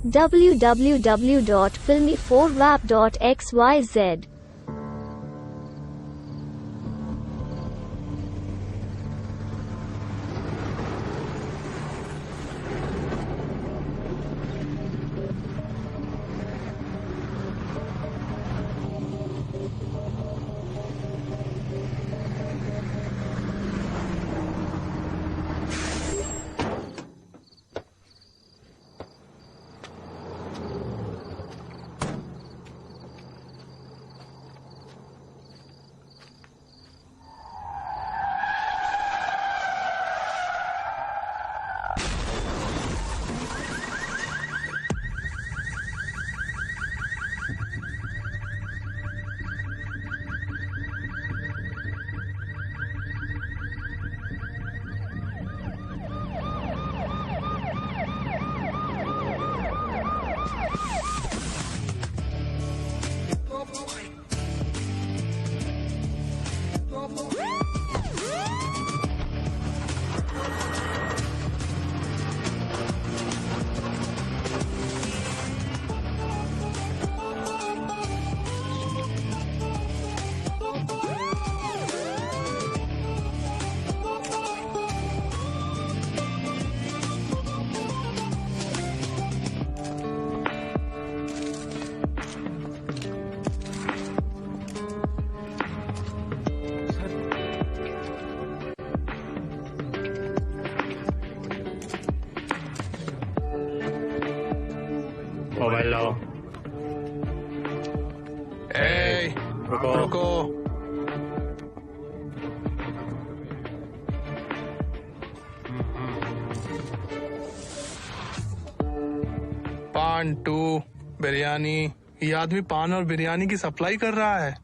www.filmy4wap.xyz mobile लो। रुको। 2 बिरयानी। ये आदमी पान और बिरयानी की सप्लाई कर रहा है।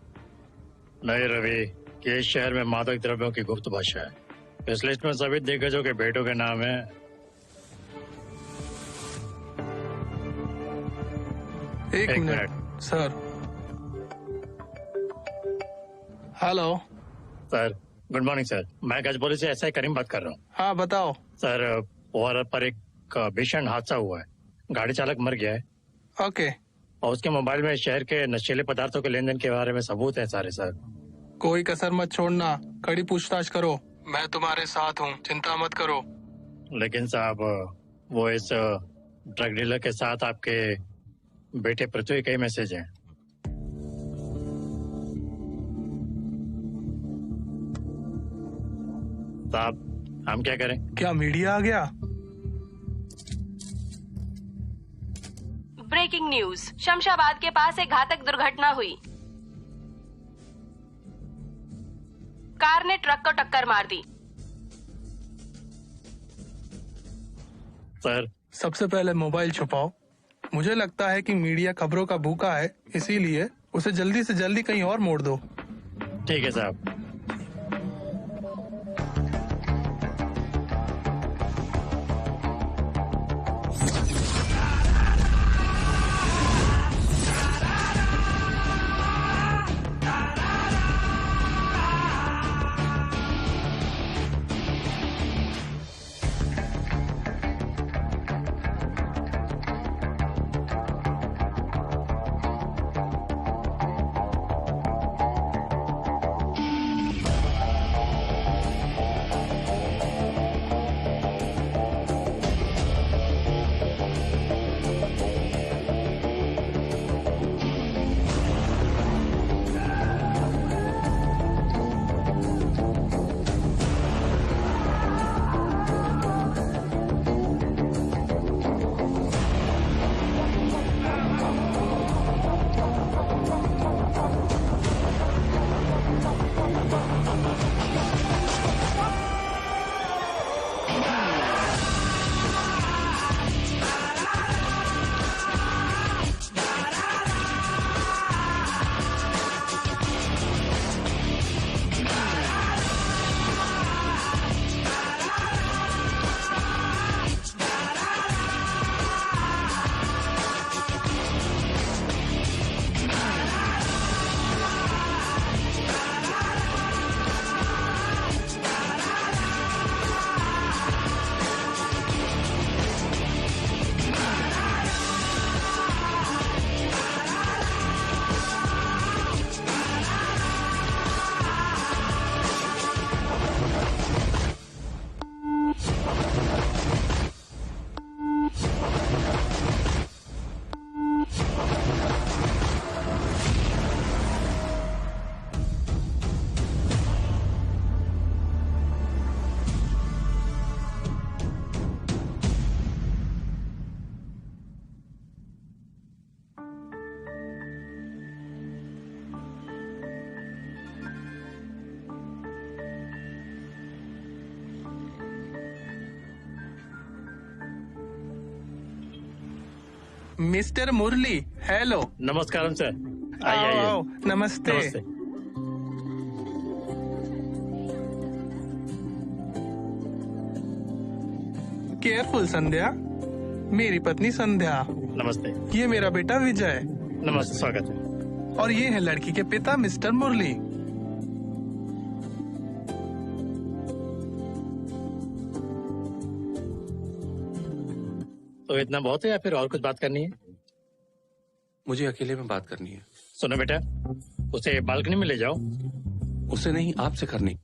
नहीं रवि, ये शहर में मादक द्रव्यों की गुप्त भाषा है। इस लिस्ट में सभी दिग्गजों के बेटों के नाम है। एक minute sir. Hello sir, good morning sir. मैं गजबोली से एसआई करीम बात कर रहा हूँ। हाँ बताओ सर, ओवरऑल पर एक भीषण हादसा हुआ है। गाड़ी चालक मर गया है। ओके। और उसके मोबाइल में शहर के नशीले पदार्थों के लेन देन के बारे में सबूत है सारे सर। कोई कसर मत छोड़ना, कड़ी पूछताछ करो। मैं तुम्हारे साथ हूँ, चिंता मत करो। लेकिन साहब, वो इस ड्रग डीलर के साथ आपके बेटे पृथ्वी के मैसेज हैं। साहब, हम क्या करें? क्या मीडिया आ गया? ब्रेकिंग न्यूज, शमशाबाद के पास एक घातक दुर्घटना हुई। कार ने ट्रक को टक्कर मार दी। सर, सबसे पहले मोबाइल छुपाओ। मुझे लगता है कि मीडिया खबरों का भूखा है, इसीलिए उसे जल्दी से जल्दी कहीं और मोड़ दो। ठीक है साहब। मिस्टर मुरली, हेलो। नमस्कारम सर। आइए आओ, आइए। आओ, नमस्ते। नमस्ते। केयरफुल संध्या। मेरी पत्नी संध्या। नमस्ते। ये मेरा बेटा विजय। नमस्ते, स्वागत है। और ये है लड़की के पिता मिस्टर मुरली। तो इतना बहुत है या फिर और कुछ बात करनी है? मुझे अकेले में बात करनी है। सुनो बेटा, उसे बालकनी में ले जाओ। उसे नहीं, आपसे करनी।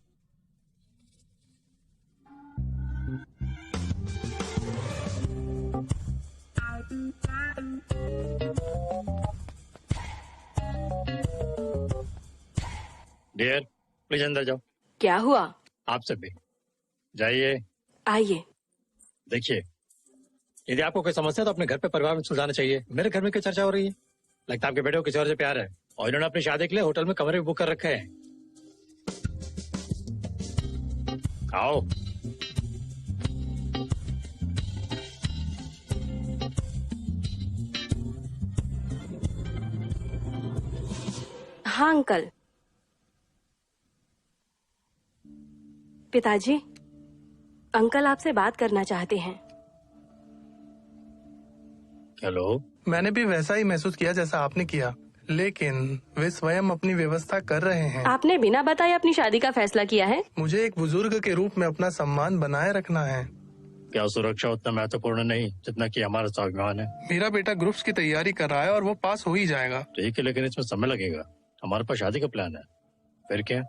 डियर, प्लीज अंदर जाओ। क्या हुआ? आप सब भी जाइए। आइए। देखिए, यदि आपको कोई समस्या है तो अपने घर पे परिवार में सुलझाना चाहिए। मेरे घर में क्या चर्चा हो रही है? लगता है आपके बेटे को किसी और से प्यार है और इन्होंने अपनी शादी के लिए होटल में कमरे भी बुक कर रखे हैं। आओ। हाँ अंकल। पिताजी, अंकल आपसे बात करना चाहते हैं। हेलो। मैंने भी वैसा ही महसूस किया जैसा आपने किया, लेकिन वे स्वयं अपनी व्यवस्था कर रहे हैं। आपने बिना बताए अपनी शादी का फैसला किया है? मुझे एक बुजुर्ग के रूप में अपना सम्मान बनाए रखना है। क्या सुरक्षा उतना महत्वपूर्ण नहीं जितना कि हमारा स्वाभिमान है? मेरा बेटा ग्रुप्स की तैयारी कर रहा है और वो पास हो ही जाएगा। ठीक है, लेकिन इसमें समय लगेगा। हमारे पास शादी का प्लान है। फिर क्या?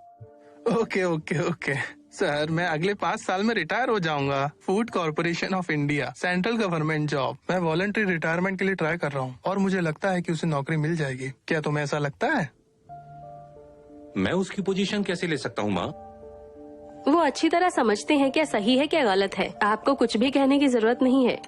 ओके ओके ओके सर, मैं अगले 5 साल में रिटायर हो जाऊंगा। Food corporation of India, central government job. मैं वॉलंटरी रिटायरमेंट के लिए ट्राई कर रहा हूँ और मुझे लगता है कि उसे नौकरी मिल जाएगी। क्या तुम्हें ऐसा लगता है? मैं उसकी पोजीशन कैसे ले सकता हूँ माँ? वो अच्छी तरह समझते हैं क्या सही है क्या गलत है। आपको कुछ भी कहने की जरूरत नहीं है।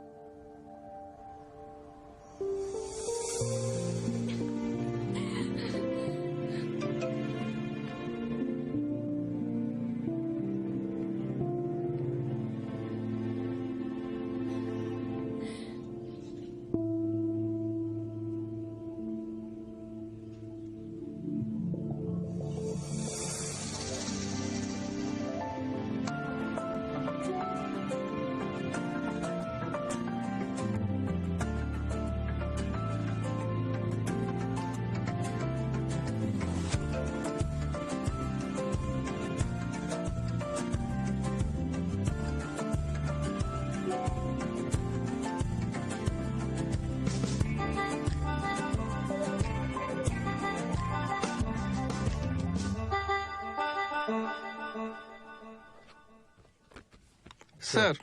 Sir,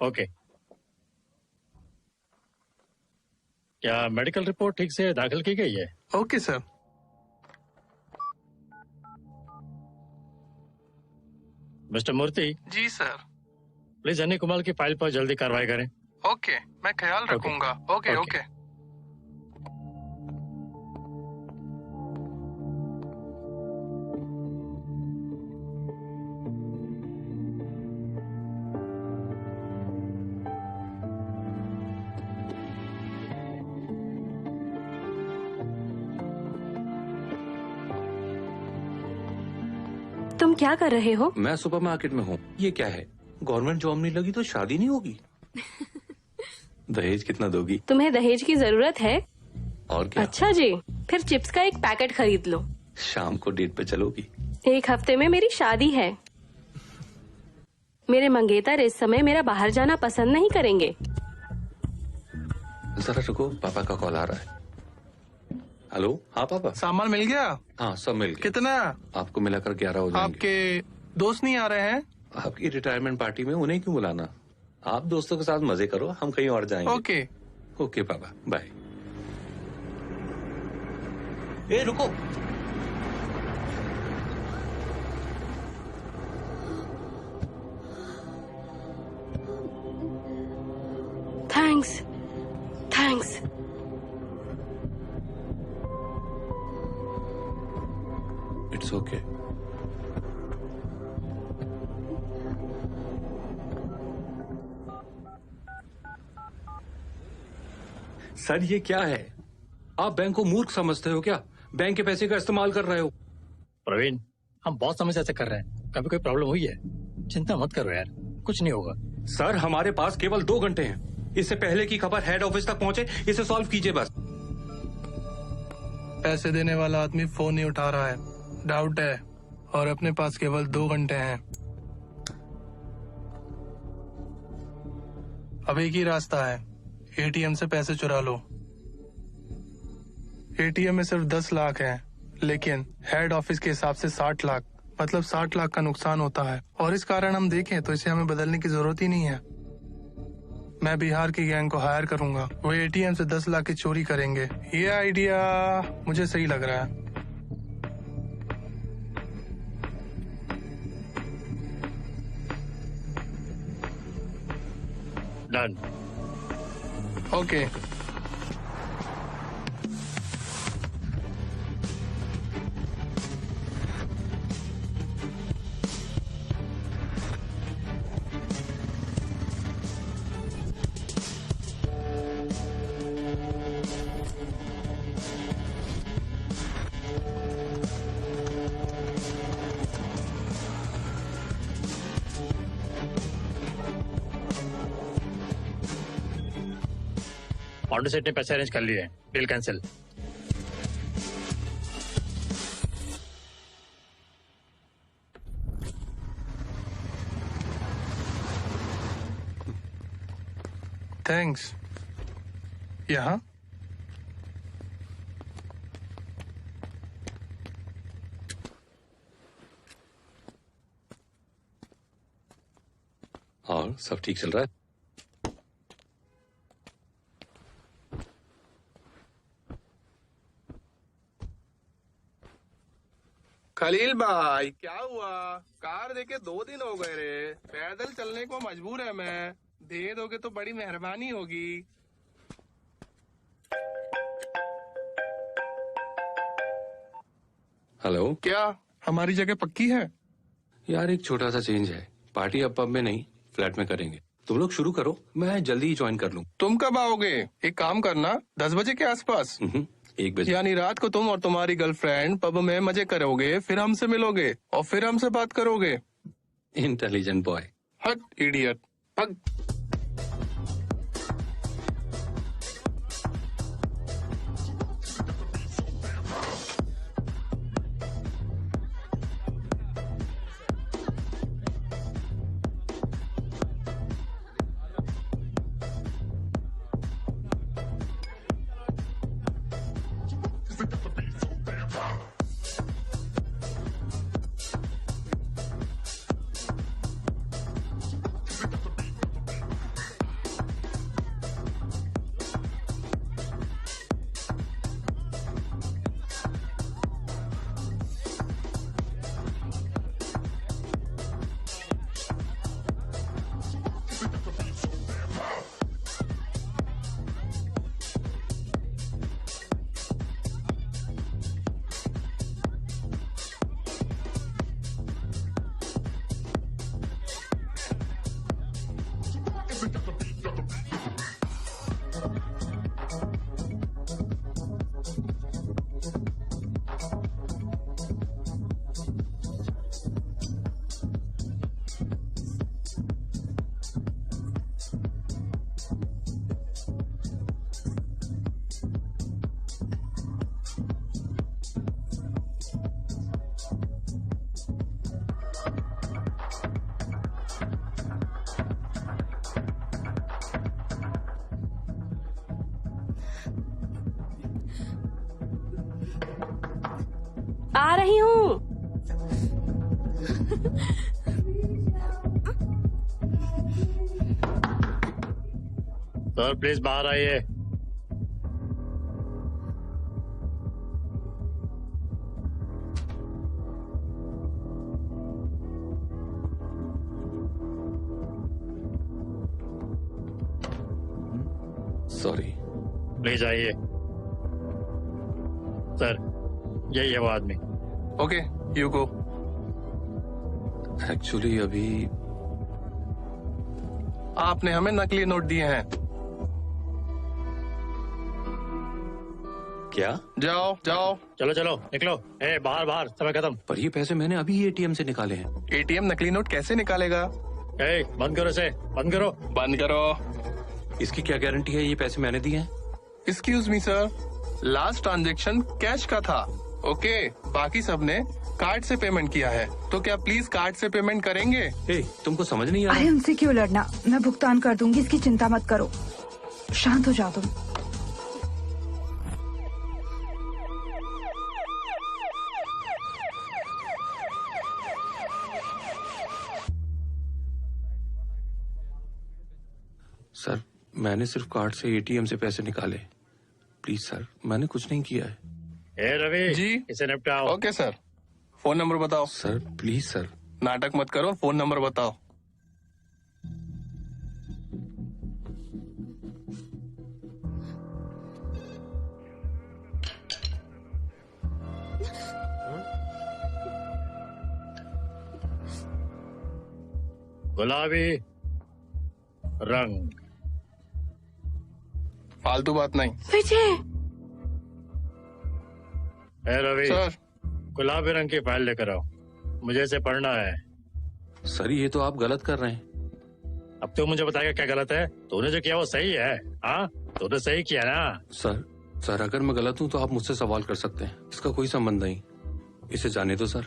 okay. क्या मेडिकल रिपोर्ट ठीक से दाखिल की गई है? Okay sir. मिस्टर मूर्ति, जी सर। प्लीज अनिल कुमार की फाइल पर जल्दी कार्रवाई करें। ओके, मैं ख्याल रखूंगा। Okay okay. ओके। तुम क्या कर रहे हो? मैं सुपरमार्केट में हूँ। ये क्या है? गवर्नमेंट जॉब नहीं लगी तो शादी नहीं होगी? दहेज कितना दोगी? तुम्हें दहेज की जरूरत है? और क्या? अच्छा जी, फिर चिप्स का एक पैकेट खरीद लो। शाम को डेट पे चलोगी? 1 हफ्ते में मेरी शादी है। मेरे मंगेतर इस समय मेरा बाहर जाना पसंद नहीं करेंगे। जरा रुको, पापा का कॉल आ रहा है। हेलो। हाँ पापा। सामान मिल गया? हाँ, सब मिल गया। कितना? आपको मिलाकर 11 हो जाएंगे। आपके दोस्त नहीं आ रहे हैं? आपकी रिटायरमेंट पार्टी में उन्हें क्यों बुलाना? आप दोस्तों के साथ मजे करो, हम कहीं और जाएंगे। ओके ओके पापा, बाय। ए रुको। Thanks thanks. It's okay. Sir ये क्या है? आप बैंक को मूर्ख समझते हो क्या? बैंक के पैसे का इस्तेमाल कर रहे हो। प्रवीण, हम बहुत समय से ऐसा कर रहे हैं। कभी कोई प्रॉब्लम हुई है? चिंता मत करो यार, कुछ नहीं होगा। सर हमारे पास केवल 2 घंटे हैं। इससे पहले की खबर हेड ऑफिस तक पहुंचे, इसे सॉल्व कीजिए बस। पैसे देने वाला आदमी फोन नहीं उठा रहा है, डाउट है, और अपने पास केवल 2 घंटे हैं। अब एक ही रास्ता है, एटीएम से पैसे चुरा लो। एटीएम में सिर्फ 10 लाख है, लेकिन हेड ऑफिस के हिसाब से 60 लाख, मतलब 60 लाख का नुकसान होता है। और इस कारण हम देखें तो इसे हमें बदलने की जरूरत ही नहीं है। मैं बिहार की गैंग को हायर करूंगा, वो एटीएम से 10 लाख की चोरी करेंगे। ये आइडिया मुझे सही लग रहा है। डन। ओके, पाउंडर सेठ ने पैसे अरेंज कर लिए हैं, डील कैंसिल। थैंक्स। यहाँ और सब ठीक चल रहा है? खलील भाई, क्या हुआ? कार देके 2 दिन हो गए रे। पैदल चलने को मजबूर है मैं। दे दोगे तो बड़ी मेहरबानी होगी। हेलो। क्या हमारी जगह पक्की है? यार एक छोटा सा चेंज है, पार्टी अब पब में नहीं फ्लैट में करेंगे। तुम लोग शुरू करो, मैं जल्दी ही ज्वाइन कर लूँ। तुम कब आओगे? एक काम करना, 10 बजे के आसपास। 1 बजे। यानी रात को तुम और तुम्हारी गर्लफ्रेंड पब में मजे करोगे, फिर हमसे मिलोगे और फिर हमसे बात करोगे। Intelligent boy. हट इडियट, हट। आ रही हूँ। सर प्लीज बाहर आइए। सॉरी। प्लीज आइए। सर यही है वो आदमी। Okay, you go. एक्चुअली अभी आपने हमें नकली नोट दिए हैं। क्या? जाओ जाओ। चलो चलो निकलो। ए बाहर बाहर, समय खत्म। पर ये पैसे मैंने अभी एटीएम से निकाले हैं। एटीएम नकली नोट कैसे निकालेगा? ए बंद करो इसे, बंद करो। बंद करो। इसकी क्या गारंटी है ये पैसे मैंने दिए हैं? Excuse me sir, last transaction cash का था। ओके, बाकी सबने कार्ड से पेमेंट किया है, तो क्या प्लीज कार्ड से पेमेंट करेंगे? ए, तुमको समझ नहीं आ अरे रहा? उनसे क्यों लड़ना, मैं भुगतान कर दूंगी, इसकी चिंता मत करो। शांत हो जाओ तुम। सर, मैंने सिर्फ कार्ड से एटीएम से पैसे निकाले। प्लीज सर, मैंने कुछ नहीं किया है। ए रवि जी। इसे निपटाओ। ओके सर, फोन नंबर बताओ। Sir please sir. नाटक मत करो, फोन नंबर बताओ। गुलाबी रंग। फालतू बात नहीं। विजय, ए रवि सर गुलाबी रंग की फाइल लेकर आओ, मुझे इसे पढ़ना है। सर ये तो आप गलत कर रहे हैं। अब तू मुझे बताएगा क्या गलत है? तूने जो किया वो सही है? हाँ तूने सही किया ना? सर अगर मैं गलत हूँ तो आप मुझसे सवाल कर सकते हैं, इसका कोई संबंध नहीं। इसे जाने दो सर,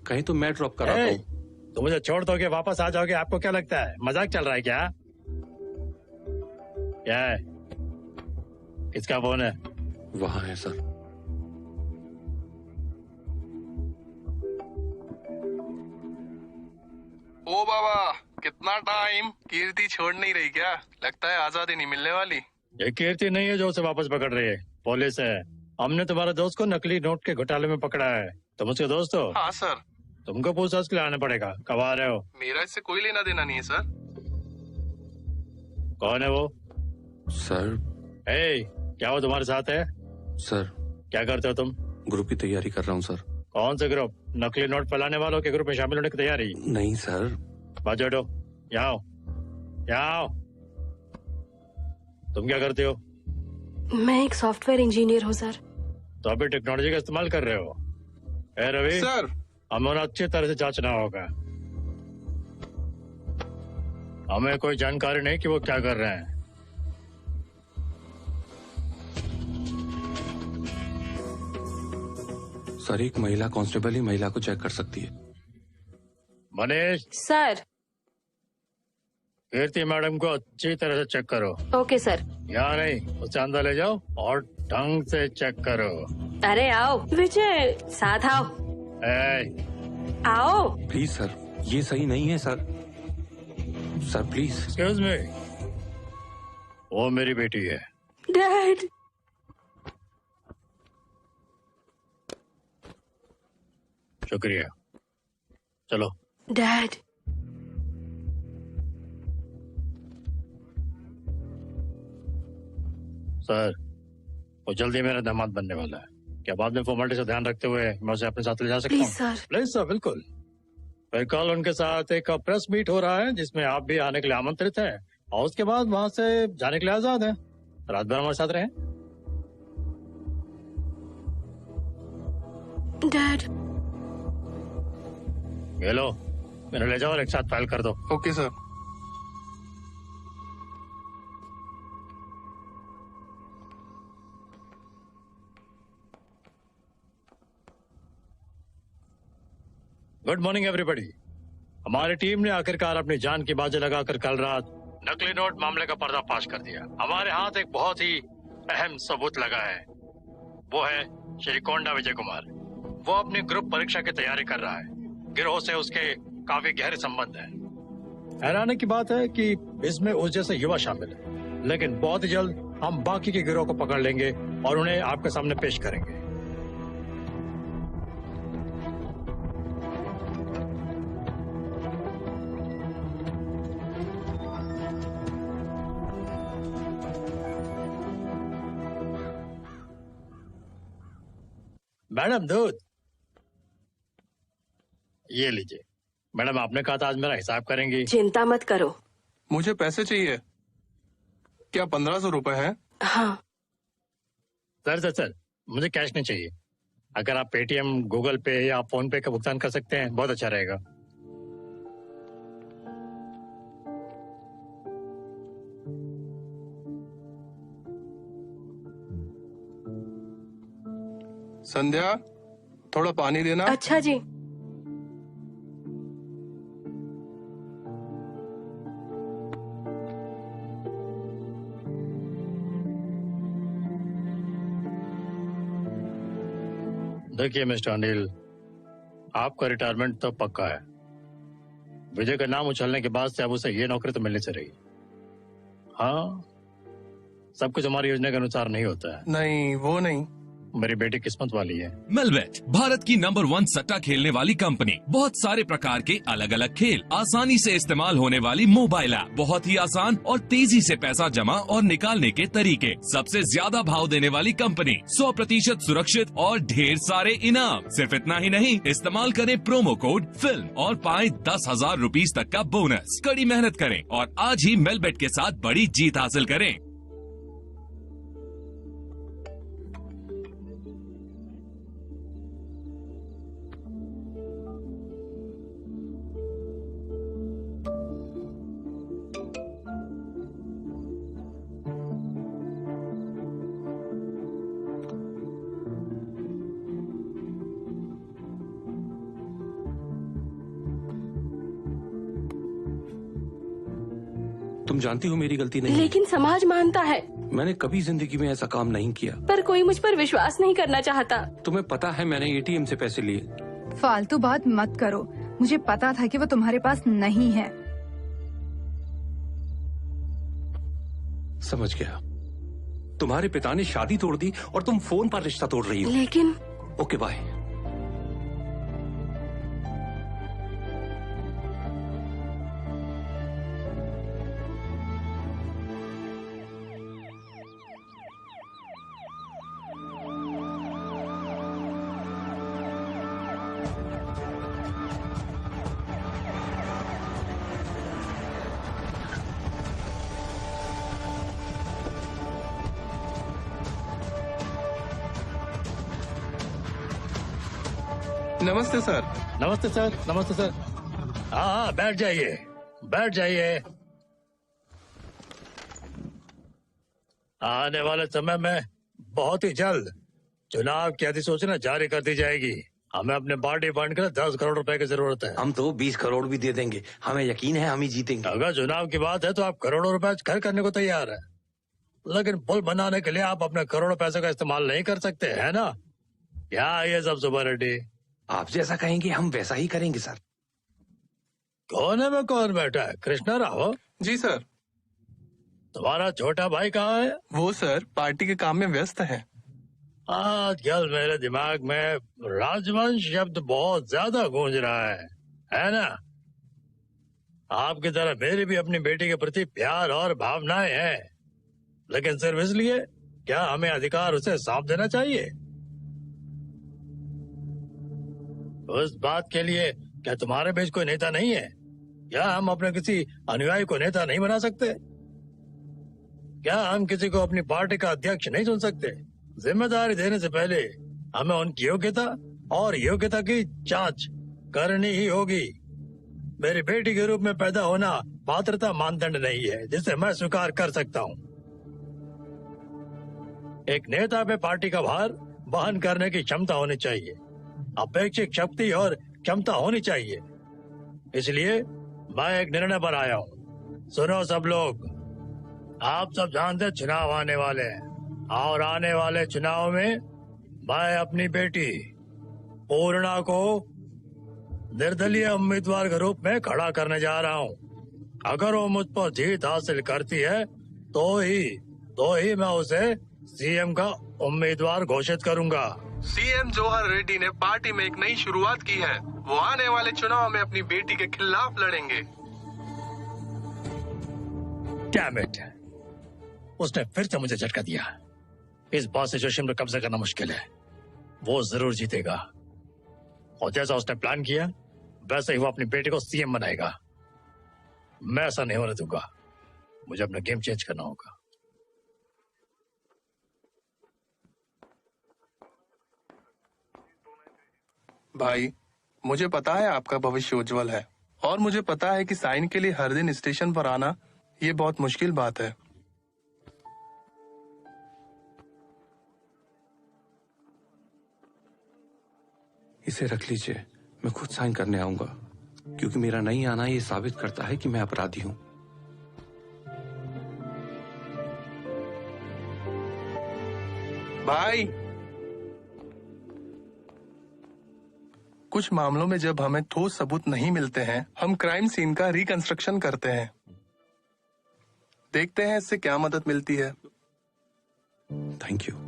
कहीं तो मैं ड्रॉप कराता ए, हूँ। तुम मुझे छोड़ दोगे, वापस आ जाओगे? आपको क्या लगता है मजाक चल रहा है क्या? क्या है? किसका फोन है? वहाँ है सर। ओ बाबा, कितना टाइम। कीर्ति छोड़ नहीं रही क्या? लगता है आजादी नहीं मिलने वाली। ये कीर्ति नहीं है जो उसे वापस पकड़ रही है, पुलिस है। हमने तुम्हारे दोस्त को नकली नोट के घोटाले में पकड़ा है। तुम उसके दोस्त हो? हाँ सर। तुमको पूछताछ के लिए आना पड़ेगा। कब आ रहे हो? मेरा इससे कोई लेना देना नहीं है सर। कौन है वो? सर ए, क्या वो तुम्हारे साथ है? सर क्या करते हो तुम? ग्रुप की तैयारी कर रहा हूँ सर। कौन से ग्रुप? नकली नोट फैलाने वालों के ग्रुप में शामिल होने की तैयारी? नहीं सर। बाजू हटो, यहाँ आओ, यहाँ आओ। तुम क्या करते हो? मैं एक सॉफ्टवेयर इंजीनियर हूँ सर। तो अभी टेक्नोलॉजी का इस्तेमाल कर रहे हो? ए रवि, सर हमें उन्हें अच्छी तरह से जांचना होगा। हमें कोई जानकारी नहीं कि वो क्या कर रहे हैं। सर एक महिला कांस्टेबल ही महिला को चेक कर सकती है। मनीष, सर। कीर्ति मैडम को अच्छी तरह से चेक करो। Okay sir. यहाँ नहीं, उसे अंदर ले जाओ और ढंग से चेक करो। अरे आओ विजय, साथ आओ। ए, आओ। प्लीज सर, ये सही नहीं है sir. Sir please. Excuse me, वो मेरी बेटी है। डैड। शुक्रिया, चलो। डैड। सर, वो जल्दी मेरा दामाद बनने वाला है। क्या बाद में फॉर्मेलिटी से ध्यान रखते हुए मैं उसे अपने साथ ले जा सकता प्लीज हूँ? सर। प्लीज सर, बिल्कुल। फिर कल उनके साथ एक प्रेस मीट हो रहा है जिसमें आप भी आने के लिए आमंत्रित हैं, और उसके बाद वहाँ से जाने के लिए आजाद हैं। रात भर हमारे साथ रहें। डैड। ये लो, मेरे ले जाओ और एक साथ फाइल कर दो। Okay sir. Good morning everybody. हमारी टीम ने आखिरकार अपनी जान की बाजी लगाकर कल रात नकली नोट मामले का पर्दाफाश कर दिया। हमारे हाथ एक बहुत ही अहम सबूत लगा है। वो है श्री कोंडा विजय कुमार। वो अपनी ग्रुप परीक्षा की तैयारी कर रहा है। गिरोह से उसके काफी गहरे संबंध हैं। हैरानी की बात है कि इसमें उस जैसे युवा शामिल है, लेकिन बहुत ही जल्द हम बाकी के गिरोह को पकड़ लेंगे और उन्हें आपके सामने पेश करेंगे। मैडम दूध, ये लीजिए। मैडम आपने कहा था आज मेरा हिसाब करेंगी। चिंता मत करो। मुझे पैसे चाहिए। क्या 1500 रुपए है? हाँ। सर मुझे कैश नहीं चाहिए। अगर आप पेटीएम, गूगल पे या फोन पे का भुगतान कर सकते हैं बहुत अच्छा रहेगा। संध्या, थोड़ा पानी देना। अच्छा जी। देखिए मिस्टर अनिल, आपका रिटायरमेंट तो पक्का है। विजय का नाम उछलने के बाद से अब उसे ये नौकरी तो मिलनी चाहिए। हाँ, सब कुछ हमारी योजना के अनुसार नहीं होता है। नहीं, वो नहीं। मेरी बेटी किस्मत वाली है। मेलबेट, भारत की नंबर 1 सट्टा खेलने वाली कंपनी। बहुत सारे प्रकार के अलग अलग खेल, आसानी से इस्तेमाल होने वाली मोबाइल ऐप, बहुत ही आसान और तेजी से पैसा जमा और निकालने के तरीके, सबसे ज्यादा भाव देने वाली कंपनी, 100% सुरक्षित और ढेर सारे इनाम। सिर्फ इतना ही नहीं, इस्तेमाल करें प्रोमो कोड फिल्म और पाएं 10,000 रुपीज तक का बोनस। कड़ी मेहनत करें और आज ही मेलबेट के साथ बड़ी जीत हासिल करें। तुम जानती हो मेरी गलती नहीं है। लेकिन समाज मानता है। मैंने कभी जिंदगी में ऐसा काम नहीं किया। पर कोई मुझ पर विश्वास नहीं करना चाहता। तुम्हें पता है मैंने एटीएम से पैसे लिए। फालतू बात मत करो, मुझे पता था कि वो तुम्हारे पास नहीं है। समझ गया। तुम्हारे पिता ने शादी तोड़ दी और तुम फोन पर रिश्ता तोड़ रही हो। लेकिन ओके बाय। नमस्ते सर। नमस्ते सर, नमस्ते सर। हाँ हाँ, बैठ जाइए, बैठ जाइए। आने वाले समय में बहुत ही जल्द चुनाव की अधिसूचना जारी कर दी जाएगी। हमें अपने पार्टी फंड के लिए 10 करोड़ रुपए की जरूरत है। हम तो 20 करोड़ भी दे देंगे, हमें यकीन है हम ही जीतेंगे। अगर चुनाव की बात है तो आप करोड़ों रुपए खर्च करने को तैयार है, लेकिन पुल बनाने के लिए आप अपने करोड़ों पैसों का इस्तेमाल नहीं कर सकते, है ना? क्या ये सब सुबह रेड्डी? आप जैसा कहेंगे हम वैसा ही करेंगे सर। कोने में कौन बैठा है? कृष्णा राव? जी सर। तुम्हारा छोटा भाई कहाँ है? वो सर पार्टी के काम में व्यस्त है। आजकल मेरे दिमाग में राजवंश शब्द बहुत ज्यादा गूंज रहा है ना? आपकी तरह मेरी भी अपनी बेटी के प्रति प्यार और भावनाएं हैं, लेकिन सिर्फ इसलिए क्या हमें अधिकार उसे सौंप देना चाहिए? उस बात के लिए क्या तुम्हारे बीच कोई नेता नहीं है? क्या हम अपने किसी अनुयायी को नेता नहीं बना सकते? क्या हम किसी को अपनी पार्टी का अध्यक्ष नहीं चुन सकते? जिम्मेदारी देने से पहले हमें उनकी योग्यता और योग्यता की जांच करनी ही होगी। मेरी बेटी के रूप में पैदा होना पात्रता मानदंड नहीं है जिसे मैं स्वीकार कर सकता हूँ। एक नेता पे पार्टी का भार वहन करने की क्षमता होनी चाहिए, अपेक्षित शक्ति और क्षमता होनी चाहिए। इसलिए मैं एक निर्णय पर आया हूँ। सुनो सब लोग, आप सब जानते चुनाव आने वाले हैं और आने वाले चुनाव में मैं अपनी बेटी पूर्णा को निर्दलीय उम्मीदवार के रूप में खड़ा करने जा रहा हूँ। अगर वो मुझ पर जीत हासिल करती है तो ही मैं उसे सीएम का उम्मीदवार घोषित करूंगा। सीएम जवाहर रेड्डी ने पार्टी में एक नई शुरुआत की है। वो आने वाले चुनाव में अपनी बेटी के खिलाफ लड़ेंगे। डैम इट, उसने फिर से मुझे झटका दिया। इस बात सिचुएशन पर कब्जा करना मुश्किल है। वो जरूर जीतेगा और जैसा उसने प्लान किया वैसे ही वो अपनी बेटी को सीएम बनाएगा। मैं ऐसा नहीं होने दूंगा। मुझे अपना गेम चेंज करना होगा। भाई, मुझे पता है आपका भविष्य उज्जवल है और मुझे पता है कि साइन के लिए हर दिन स्टेशन पर आना ये बहुत मुश्किल बात है। इसे रख लीजिए, मैं खुद साइन करने आऊंगा, क्योंकि मेरा नहीं आना ये साबित करता है कि मैं अपराधी हूं। भाई, कुछ मामलों में जब हमें ठोस सबूत नहीं मिलते हैं, हम क्राइम सीन का रिकंस्ट्रक्शन करते हैं। देखते हैं इससे क्या मदद मिलती है। Thank you.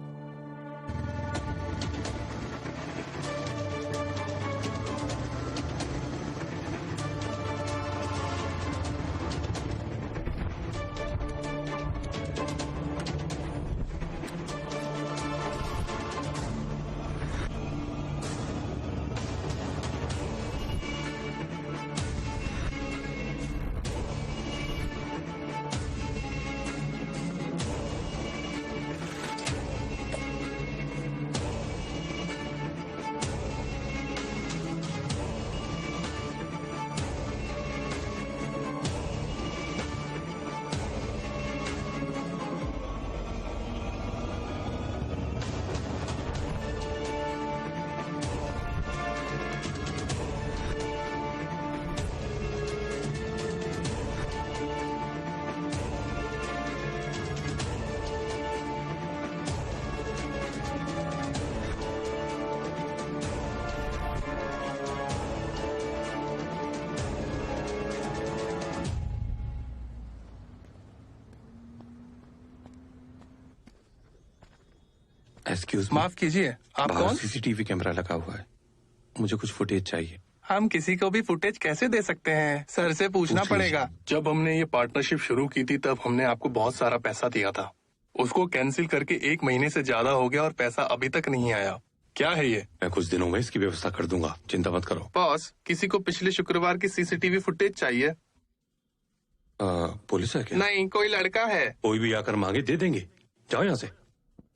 एक्सक्यूज माफ कीजिए, आप कौन? सीसीटीवी कैमरा लगा हुआ है, मुझे कुछ फुटेज चाहिए। हम किसी को भी फुटेज कैसे दे सकते हैं? सर से पूछना पूछ लीजिए। पड़ेगा। जब हमने ये पार्टनरशिप शुरू की थी तब हमने आपको बहुत सारा पैसा दिया था। उसको कैंसिल करके 1 महीने से ज्यादा हो गया और पैसा अभी तक नहीं आया। क्या है ये? मैं कुछ दिनों में इसकी व्यवस्था कर दूंगा, चिंता मत करो। बॉस, किसी को पिछले शुक्रवार की सीसीटीवी फुटेज चाहिए। पुलिस है क्या? नहीं, कोई लड़का है। कोई भी आकर मांगे दे देंगे, जाओ यहाँ से।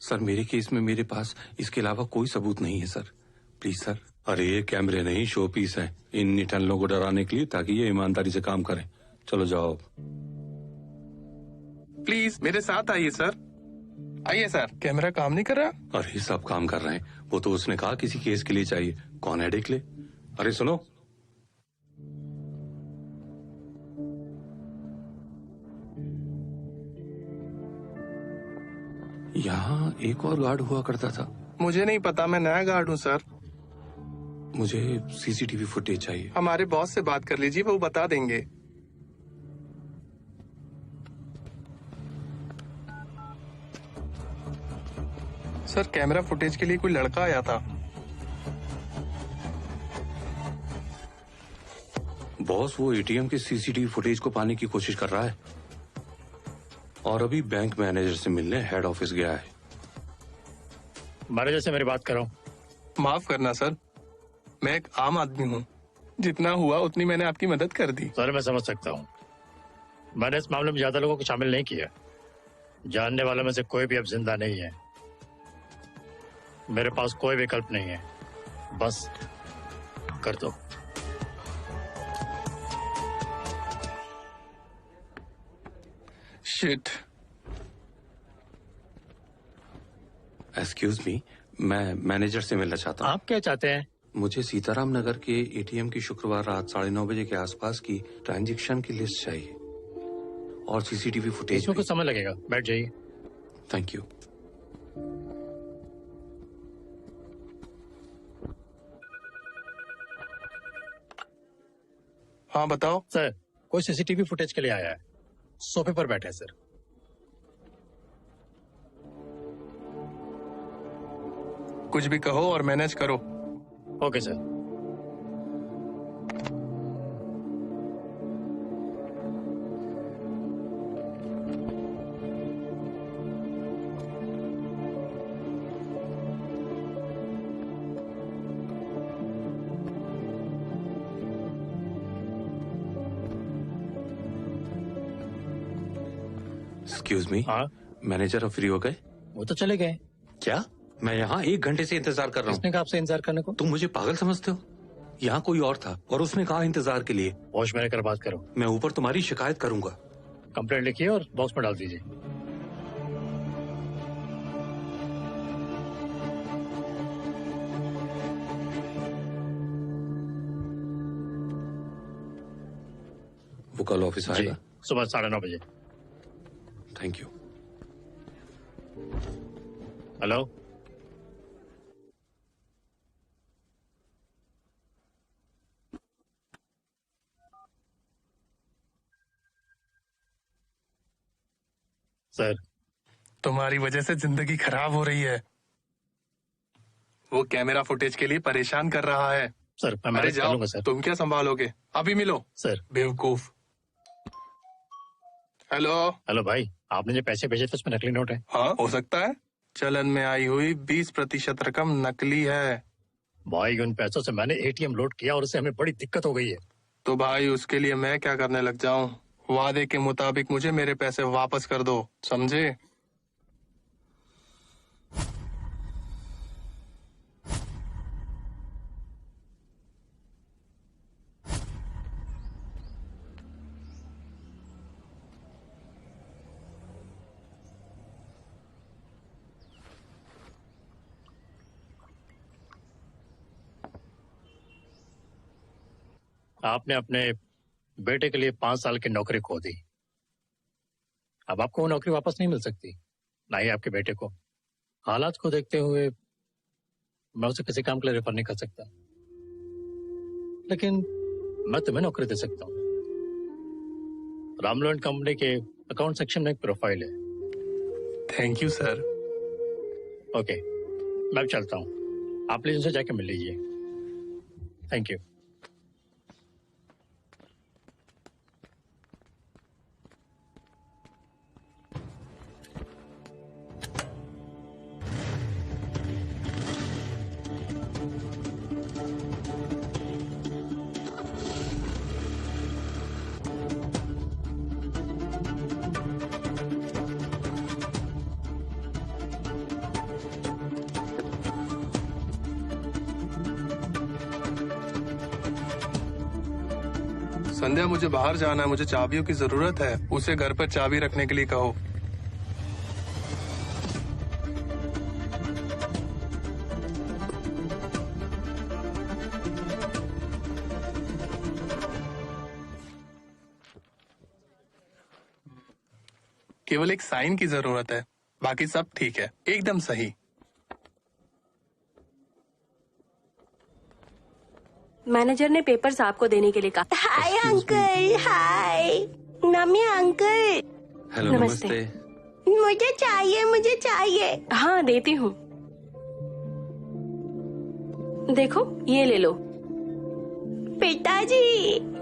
सर, मेरे केस में मेरे पास इसके अलावा कोई सबूत नहीं है सर, प्लीज सर। अरे ये कैमरे नहीं, शो पीस है इन निठल्लों को डराने के लिए, ताकि ये ईमानदारी से काम करें। चलो जाओ। प्लीज मेरे साथ आइए सर। आइए सर। कैमरा काम नहीं कर रहा? अरे सब काम कर रहे हैं, वो तो उसने कहा किसी केस के लिए चाहिए। कौन है देख ले। अरे सुनो, यहाँ एक और गार्ड हुआ करता था। मुझे नहीं पता, मैं नया गार्ड हूँ सर। मुझे सीसीटीवी फुटेज चाहिए। हमारे बॉस से बात कर लीजिए, वो बता देंगे। सर, कैमरा फुटेज के लिए कोई लड़का आया था। बॉस, वो एटीएम के सीसीटीवी फुटेज को पाने की कोशिश कर रहा है और अभी बैंक मैनेजर से मिलने हेड ऑफिस गया है। मैनेजर से मेरी बात करो। माफ करना सर, मैं एक आम आदमी हूँ। जितना हुआ उतनी मैंने आपकी मदद कर दी। सर, मैं समझ सकता हूँ। मैंने इस मामले में ज्यादा लोगों को शामिल नहीं किया। जानने वालों में से कोई भी अब जिंदा नहीं है। मेरे पास कोई विकल्प नहीं है, बस कर दो। शिट। एक्सक्यूज मी, मैं मैनेजर से मिलना चाहता हूँ। आप क्या चाहते हैं? मुझे सीताराम नगर के एटीएम की शुक्रवार रात 9:30 बजे के आसपास की ट्रांजैक्शन की लिस्ट चाहिए और सीसीटीवी फुटेज। इसमें कुछ समय लगेगा, बैठ जाइए। Thank you. हाँ बताओ। सर, कोई सीसीटीवी फुटेज के लिए आया है। सोफे पर बैठे हैं सर। कुछ भी कहो और मैनेज करो। Okay sir. एक्सक्यूज मी, हाँ, मैनेजर अब फ्री हो गए? वो तो चले गए। क्या? मैं यहाँ 1 घंटे से इंतजार कर रहा हूँ। किसने कहा आपसे इंतजार करने को? तुम मुझे पागल समझते हो? यहाँ कोई और था और उसने कहा इंतजार के लिए। वॉच मैंने कर बात करो। मैं ऊपर तुम्हारी शिकायत करूंगा। कंप्लेंट लिखिए और बॉक्स में डाल दीजिए। वो कल ऑफिस जी, आएगा? सुबह 9:30 बजे। Thank you. Hello, sir. तुम्हारी वजह से जिंदगी खराब हो रही है। वो कैमरा फुटेज के लिए परेशान कर रहा है। सर मैं अरे मैनेज कर जाओ, लूंगा सर। तुम क्या संभालोगे? अभी मिलो सर। बेवकूफ। हेलो। हेलो भाई, आपने जो पैसे भेजे थे उसमें नकली नोट है। हाँ हो सकता है। चलन में आई हुई 20% रकम नकली है। भाई उन पैसों से मैंने एटीएम लोड किया और उससे हमें बड़ी दिक्कत हो गई है। तो भाई उसके लिए मैं क्या करने लग जाऊं? वादे के मुताबिक मुझे मेरे पैसे वापस कर दो, समझे? आपने अपने बेटे के लिए 5 साल की नौकरी खो दी। अब आपको वो नौकरी वापस नहीं मिल सकती, ना ही आपके बेटे को। हालात को देखते हुए मैं उसे किसी काम के लिए रेफर नहीं कर सकता, लेकिन मैं तुम्हें नौकरी दे सकता हूँ। रामलो एंड कंपनी के अकाउंट सेक्शन में एक प्रोफाइल है। Thank you sir. ओके, मैं भी चलता हूँ। आप प्लीज उनसे जाके मिल लीजिए। Thank you. संध्या, मुझे बाहर जाना है, मुझे चाबियों की जरूरत है। उसे घर पर चाबी रखने के लिए कहो। केवल एक साइन की जरूरत है, बाकी सब ठीक है, एकदम सही। मैनेजर ने पेपर्स आपको देने के लिए कहा। Hi uncle. हाय नमी अंकल। हेलो, नमस्ते। नमस्ते। मुझे चाहिए, मुझे चाहिए। हाँ देती हूँ। देखो ये ले लो। पिताजी।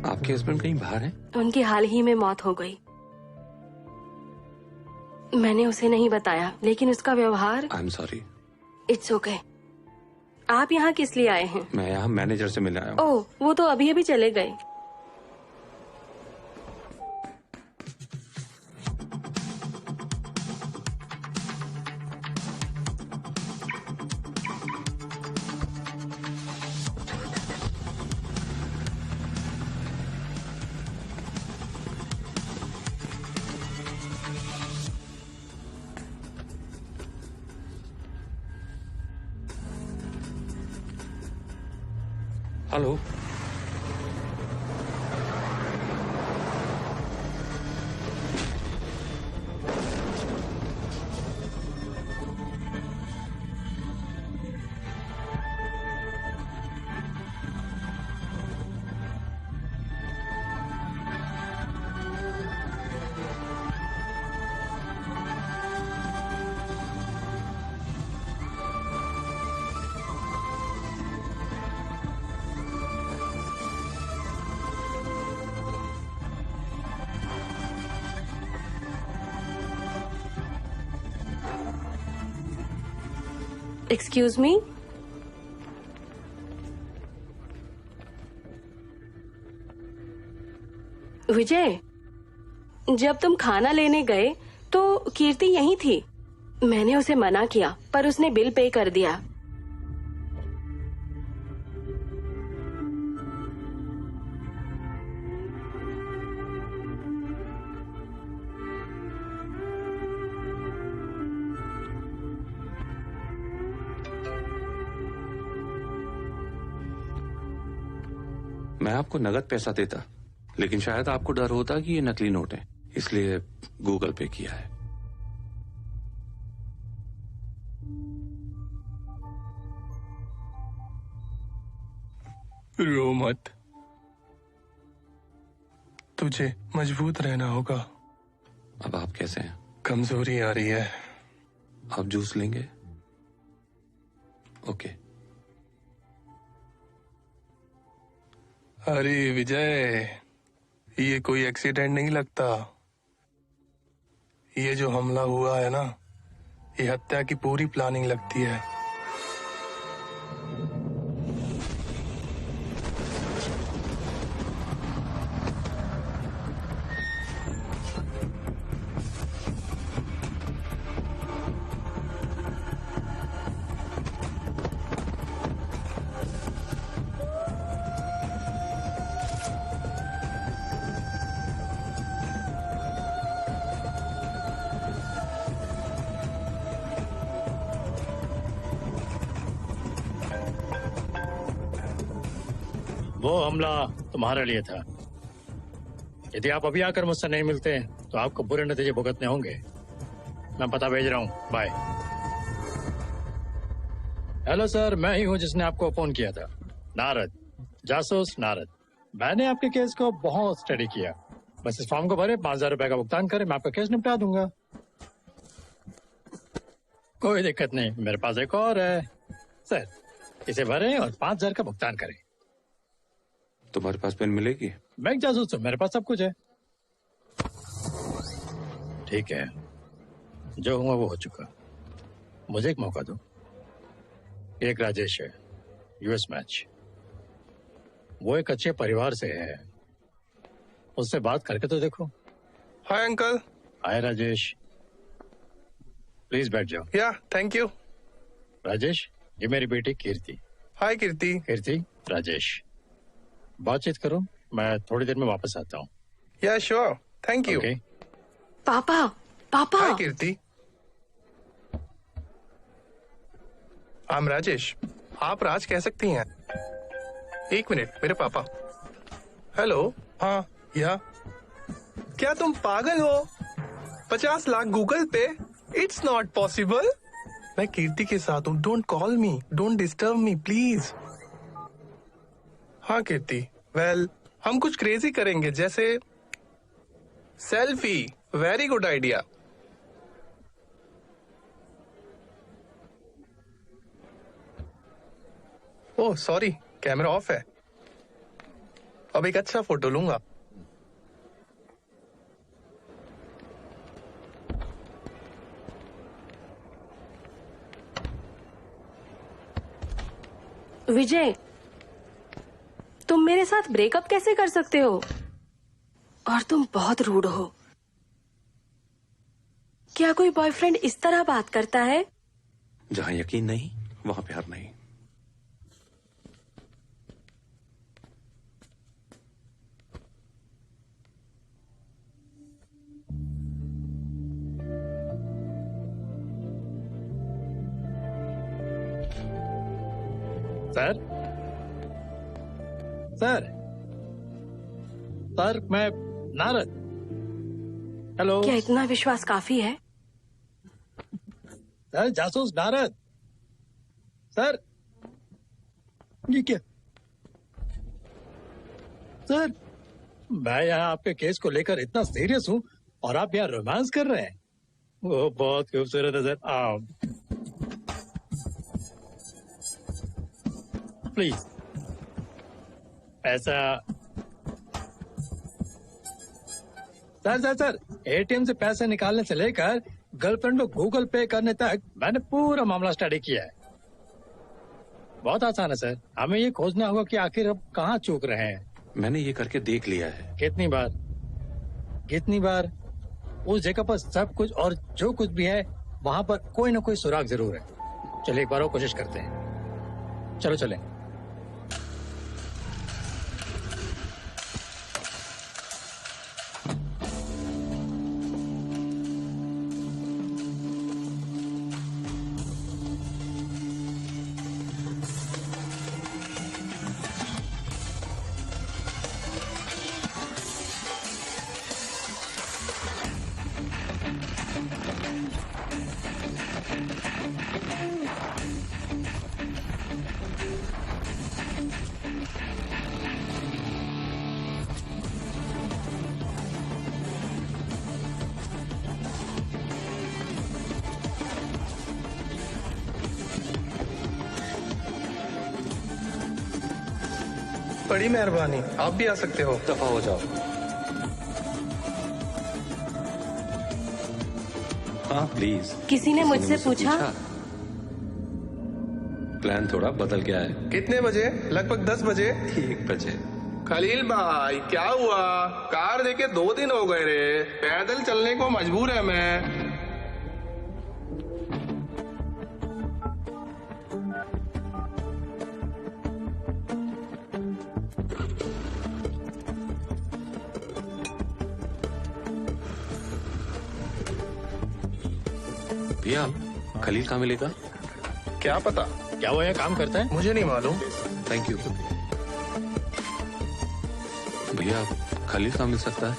आपके हस्बैंड कहीं बाहर हैं? उनकी हाल ही में मौत हो गई। मैंने उसे नहीं बताया, लेकिन उसका व्यवहार। I am sorry. It's okay. आप यहाँ किस लिए आए हैं? मैं यहाँ मैनेजर से मिलने आया हूँ। ओह, वो तो अभी अभी चले गए। हेलो। एक्सक्यूज मी, विजय, जब तुम खाना लेने गए तो कीर्ति यहीं थी। मैंने उसे मना किया पर उसने बिल पे कर दिया। मैं आपको नगद पैसा देता, लेकिन शायद आपको डर होता कि ये नकली नोट है, इसलिए गूगल पे किया है। रो मत, तुझे मजबूत रहना होगा। अब आप कैसे हैं? कमजोरी आ रही है। आप जूस लेंगे? ओके। अरे विजय, ये कोई एक्सीडेंट नहीं लगता। ये जो हमला हुआ है ना, ये हत्या की पूरी प्लानिंग लगती है। वो हमला तुम्हारे लिए था। यदि आप अभी आकर मुझसे नहीं मिलते तो आपको बुरे नतीजे भुगतने होंगे। मैं पता भेज रहा हूँ, बाय। हेलो सर, मैं ही हूँ जिसने आपको फोन किया था। नारद, जासूस नारद। मैंने आपके केस को बहुत स्टडी किया। बस इस फॉर्म को भरे, 5,000 रुपए का भुगतान करें, मैं आपका केस निपटा दूंगा। कोई दिक्कत नहीं, मेरे पास एक और है। सर, इसे भरें और 5,000 का भुगतान करें। तुम्हारे पास पेन मिलेगी? मैं जासूस हूँ, मेरे पास सब कुछ है। ठीक है, जो हुआ वो हो चुका। मुझे एक मौका दो। एक राजेश है, यूएस मैच। वो एक अच्छे परिवार से है, उससे बात करके तो देखो। Hi uncle. Hi Rajesh, please बैठ जाओ। या थैंक यू। राजेश, ये मेरी बेटी कीर्ति। हाय कीर्ति। कीर्ति, राजेश, बातचीत करो, मैं थोड़ी देर में वापस आता हूँ। या श्योर, थैंक यू। ओके। पापा, पापा। Hi Kirti. I am Rajesh. आप राज कह सकती हैं। एक मिनट, मेरे पापा। हेलो। हाँ, या क्या तुम पागल हो? 50 लाख गूगल पे? It's not possible. मैं कीर्ति के साथ हूँ। Don't call me, don't disturb me please. हाँ कीर्ति, वेल हम कुछ क्रेजी करेंगे, जैसे selfie. Very good idea. Oh sorry, camera off है। अब एक अच्छा फोटो लूंगा। विजय, तुम मेरे साथ ब्रेकअप कैसे कर सकते हो? और तुम बहुत रूड हो। क्या कोई बॉयफ्रेंड इस तरह बात करता है? जहां यकीन नहीं वहां प्यार नहीं। सर, सर, सर, मैं नारद। हेलो। क्या इतना विश्वास काफी है? सर, जासूस नारद। सर, ये क्या? सर, मैं यहाँ आपके केस को लेकर इतना सीरियस हूँ और आप यहाँ रोमांस कर रहे हैं। वो बहुत खूबसूरत है सर। प्लीज ऐसा। सर, एटीएम से पैसे निकालने से लेकर गर्लफ्रेंड को गूगल पे करने तक मैंने पूरा मामला स्टडी किया है। बहुत आसान है सर, हमें ये खोजना होगा कि आखिर अब कहाँ चूक रहे हैं। मैंने ये करके देख लिया है। कितनी बार? कितनी बार उस जगह पर सब कुछ और जो कुछ भी है वहां पर कोई ना कोई सुराग जरूर है। चलिए एक बार और कोशिश करते हैं। चलो चलें। बड़ी मेहरबानी, आप भी आ सकते हो। दफा हो जाओ। हाँ प्लीज। किसी ने मुझसे पूछा? प्लान थोड़ा बदल गया है। कितने बजे? लगभग 10 बजे। 1 बजे। खलील भाई क्या हुआ? कार देके 2 दिन हो गए रे। पैदल चलने को मजबूर है मैं। भैया खलील कहाँ मिलेगा? क्या पता, क्या वो यहाँ काम करता है? मुझे नहीं मालूम। Thank you. भैया खलील कहाँ मिल सकता है?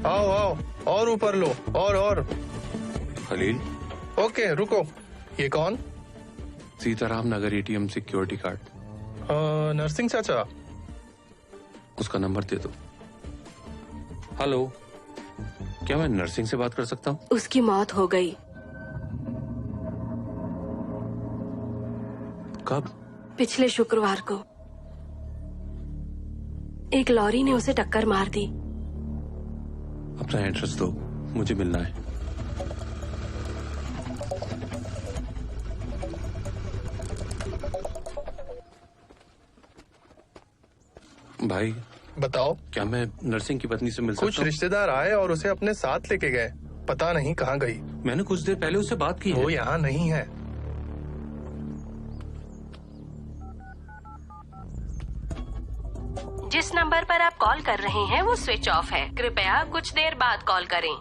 आओ आओ, और ऊपर लो, और। खलील। ओके रुको, ये कौन? सीताराम नगर एटीएम सिक्योरिटी कार्ड। नरसिंह चाचा। उसका नंबर दे दो। हेलो, क्या मैं नरसिंह से बात कर सकता हूँ? उसकी मौत हो गई। कब? पिछले शुक्रवार को एक लॉरी ने उसे टक्कर मार दी। अपना एड्रेस दो, मुझे मिलना है। भाई बताओ। क्या मैं नरसिंह की पत्नी से मिल कुछ सकता हूँ? रिश्तेदार आए और उसे अपने साथ लेके गए, पता नहीं कहाँ गई। मैंने कुछ देर पहले उससे बात की है। वो यहाँ नहीं है। जिस नंबर पर आप कॉल कर रहे हैं वो स्विच ऑफ है। कृपया कुछ देर बाद कॉल करें।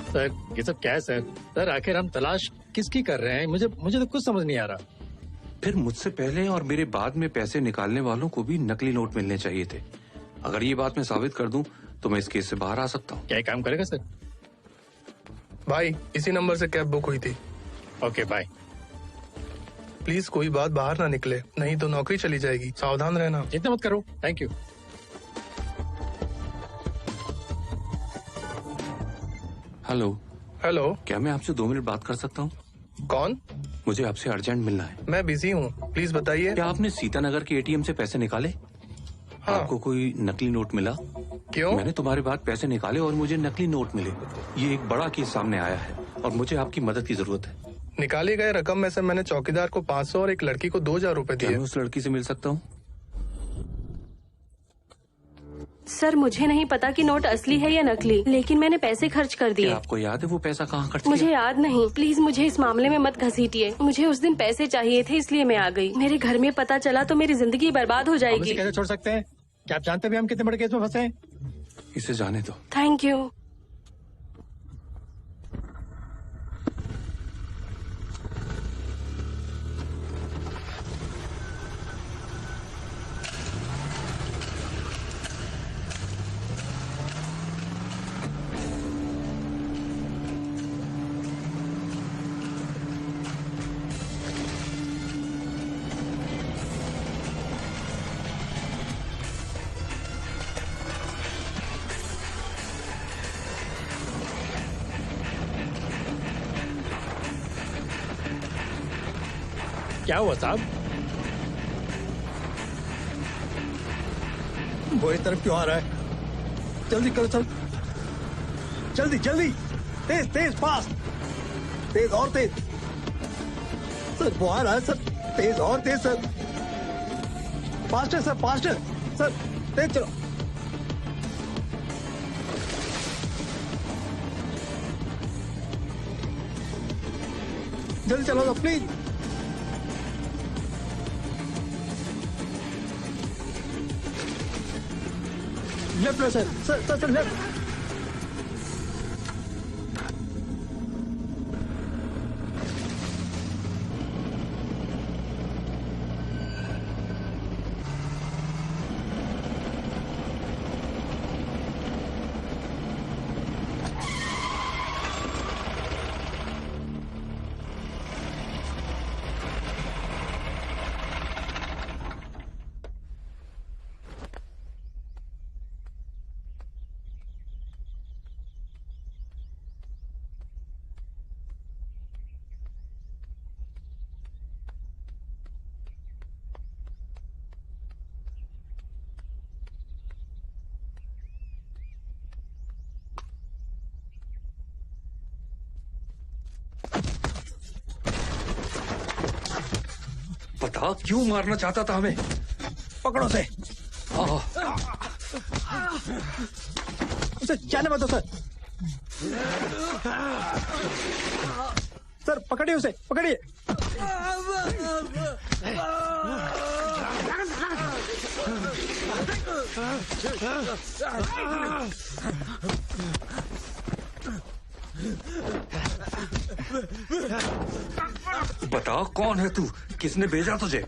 सर ये सब क्या है सर? सर आखिर हम तलाश किसकी कर रहे हैं? मुझे तो कुछ समझ नहीं आ रहा। फिर मुझसे पहले और मेरे बाद में पैसे निकालने वालों को भी नकली नोट मिलने चाहिए थे। अगर ये बात मैं साबित कर दूं तो मैं इस केस से बाहर आ सकता हूँ। क्या ये काम करेगा सर? भाई इसी नंबर से कैब बुक हुई थी। Okay bye. प्लीज कोई बात बाहर ना निकले, नहीं तो नौकरी चली जाएगी। सावधान रहना। चिंता मत करो। Thank you. हेलो। हेलो। क्या मैं आपसे 2 मिनट बात कर सकता हूँ? कौन? मुझे आपसे अर्जेंट मिलना है। मैं बिजी हूँ, प्लीज बताइए। क्या आपने सीतानगर के एटीएम से पैसे निकाले? हाँ। आपको कोई नकली नोट मिला? क्यों? मैंने तुम्हारे बाद पैसे निकाले और मुझे नकली नोट मिले। ये एक बड़ा केस सामने आया है और मुझे आपकी मदद की जरूरत है। निकाली गए रकम में से मैंने चौकीदार को 500 और एक लड़की को 2000 रुपए क्या दिए। मैं उस लड़की से मिल सकता हूँ? सर मुझे नहीं पता कि नोट असली है या नकली, लेकिन मैंने पैसे खर्च कर दिए। क्या आपको याद है वो पैसा कहाँ खर्च मुझे किया? याद नहीं। प्लीज मुझे इस मामले में मत घसीटिए। मुझे उस दिन पैसे चाहिए थे इसलिए मैं आ गई। मेरे घर में पता चला तो मेरी जिंदगी बर्बाद हो हम इसे जाएगी। कैसे छोड़ सकते हैं? क्या आप जानते भी हम कितने बड़े केस में फंसे हैं? इसे जाने दो। Thank you. क्या हुआ साहब? वो इस तरफ क्यों आ रहा है? जल्दी करो सर, जल्दी जल्दी, तेज तेज, फास्ट, तेज और तेज। सर वो आ रहा है सर, तेज और तेज sir, faster sir, faster sir, तेज चलो। जल्दी चलो प्लीज। लेफ्ट में sir, sir sir sir left. बता क्यों मारना चाहता था हमें? पकड़ो से। उसे जाने मत दो सर। सर पकड़िए उसे, पकड़िए। बता कौन है तू, किसने भेजा तुझे?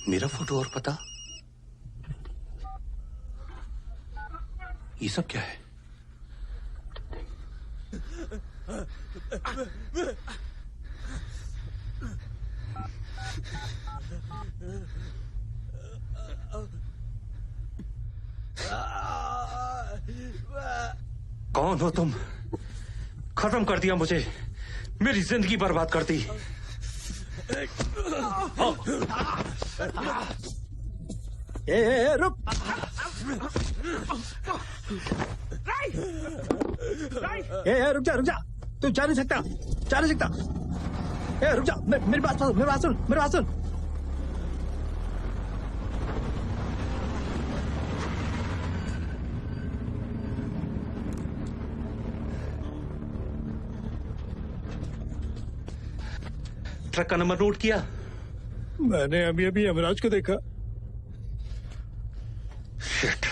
मेरा फोटो और पता, ये सब क्या है? कौन हो तुम? खत्म कर दिया मुझे, मेरी जिंदगी बर्बाद कर दी। रुक। रुक जा, रुक जा, तू जा नहीं सकता, जा नहीं सकता। रुक जा, मेरी बात सुन, मेरी बात सुन, मेरी बात सुन। ट्रक का नंबर नोट किया? मैंने अभी अभी यमराज को देखा। शिट।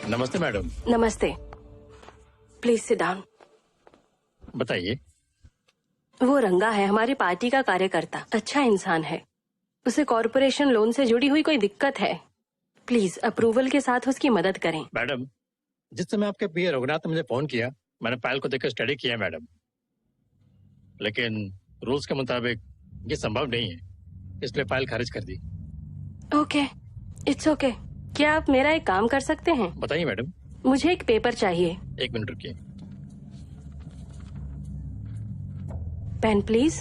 नमस्ते मैडम। नमस्ते, प्लीज सिट डाउन। बताइए। वो रंगा है, हमारी पार्टी का कार्यकर्ता, अच्छा इंसान है। उसे कॉरपोरेशन लोन से जुड़ी हुई कोई दिक्कत है, प्लीज अप्रूवल के साथ उसकी मदद करें। मैडम, जिस समय आपके पीए रघुनाथ ने मुझे फोन किया, मैंने फाइल को देखकर स्टडी किया मैडम, लेकिन रूल्स के मुताबिक ये संभव नहीं है, इसलिए फाइल खारिज कर दी। Okay, it's okay. क्या आप मेरा एक काम कर सकते हैं? बताइए मैडम। मुझे एक पेपर चाहिए। एक मिनट रुकिए। Pen please.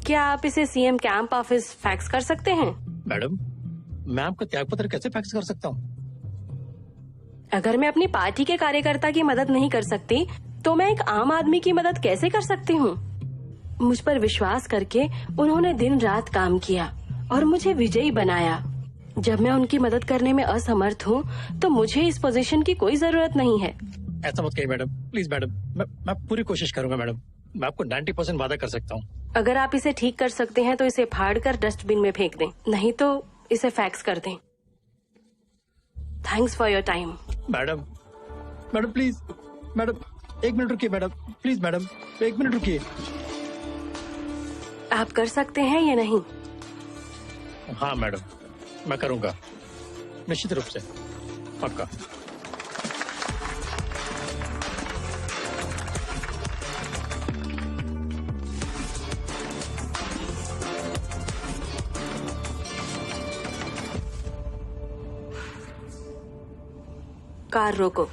क्या आप इसे सीएम कैंप ऑफिस फैक्स कर सकते हैं? मैडम, मैं आपका त्याग पत्र कैसे फैक्स कर सकता हूँ? अगर मैं अपनी पार्टी के कार्यकर्ता की मदद नहीं कर सकती तो मैं एक आम आदमी की मदद कैसे कर सकती हूँ? मुझ पर विश्वास करके उन्होंने दिन रात काम किया और मुझे विजयी बनाया। जब मैं उनकी मदद करने में असमर्थ हूँ तो मुझे इस पोजीशन की कोई जरूरत नहीं है। ऐसा मत कहिए मैडम, प्लीज मैडम। मैं पूरी कोशिश करूंगा मैडम। मैं आपको 90% वादा कर सकता हूँ। अगर आप इसे ठीक कर सकते हैं तो इसे फाड़कर डस्टबिन में फेंक दें, नहीं तो इसे फैक्स कर दें। Thanks for your time. Madam, madam please, madam 1 minute रुकिए मैडम, प्लीज मैडम 1 मिनट रुकिए। आप कर सकते हैं या नहीं? हाँ मैडम, मैं करूंगा, निश्चित रूप से, पक्का। कार रोको।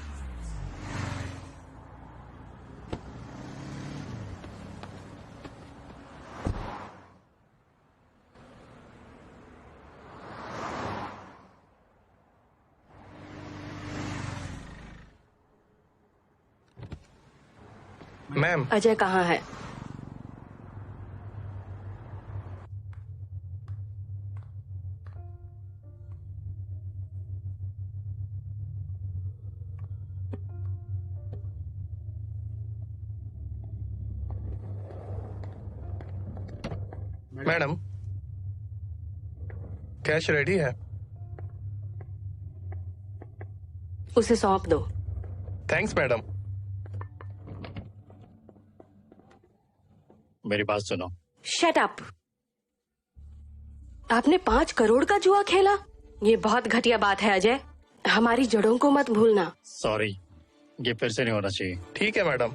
मैम, अजय कहाँ है? मैडम, कैश रेडी है। उसे सौंप दो। Thanks madam. मेरी बात सुनो। Shut up. आपने 5 करोड़ का जुआ खेला? ये बहुत घटिया बात है अजय। हमारी जड़ों को मत भूलना। सॉरी, ये फिर से नहीं होना चाहिए। ठीक है मैडम।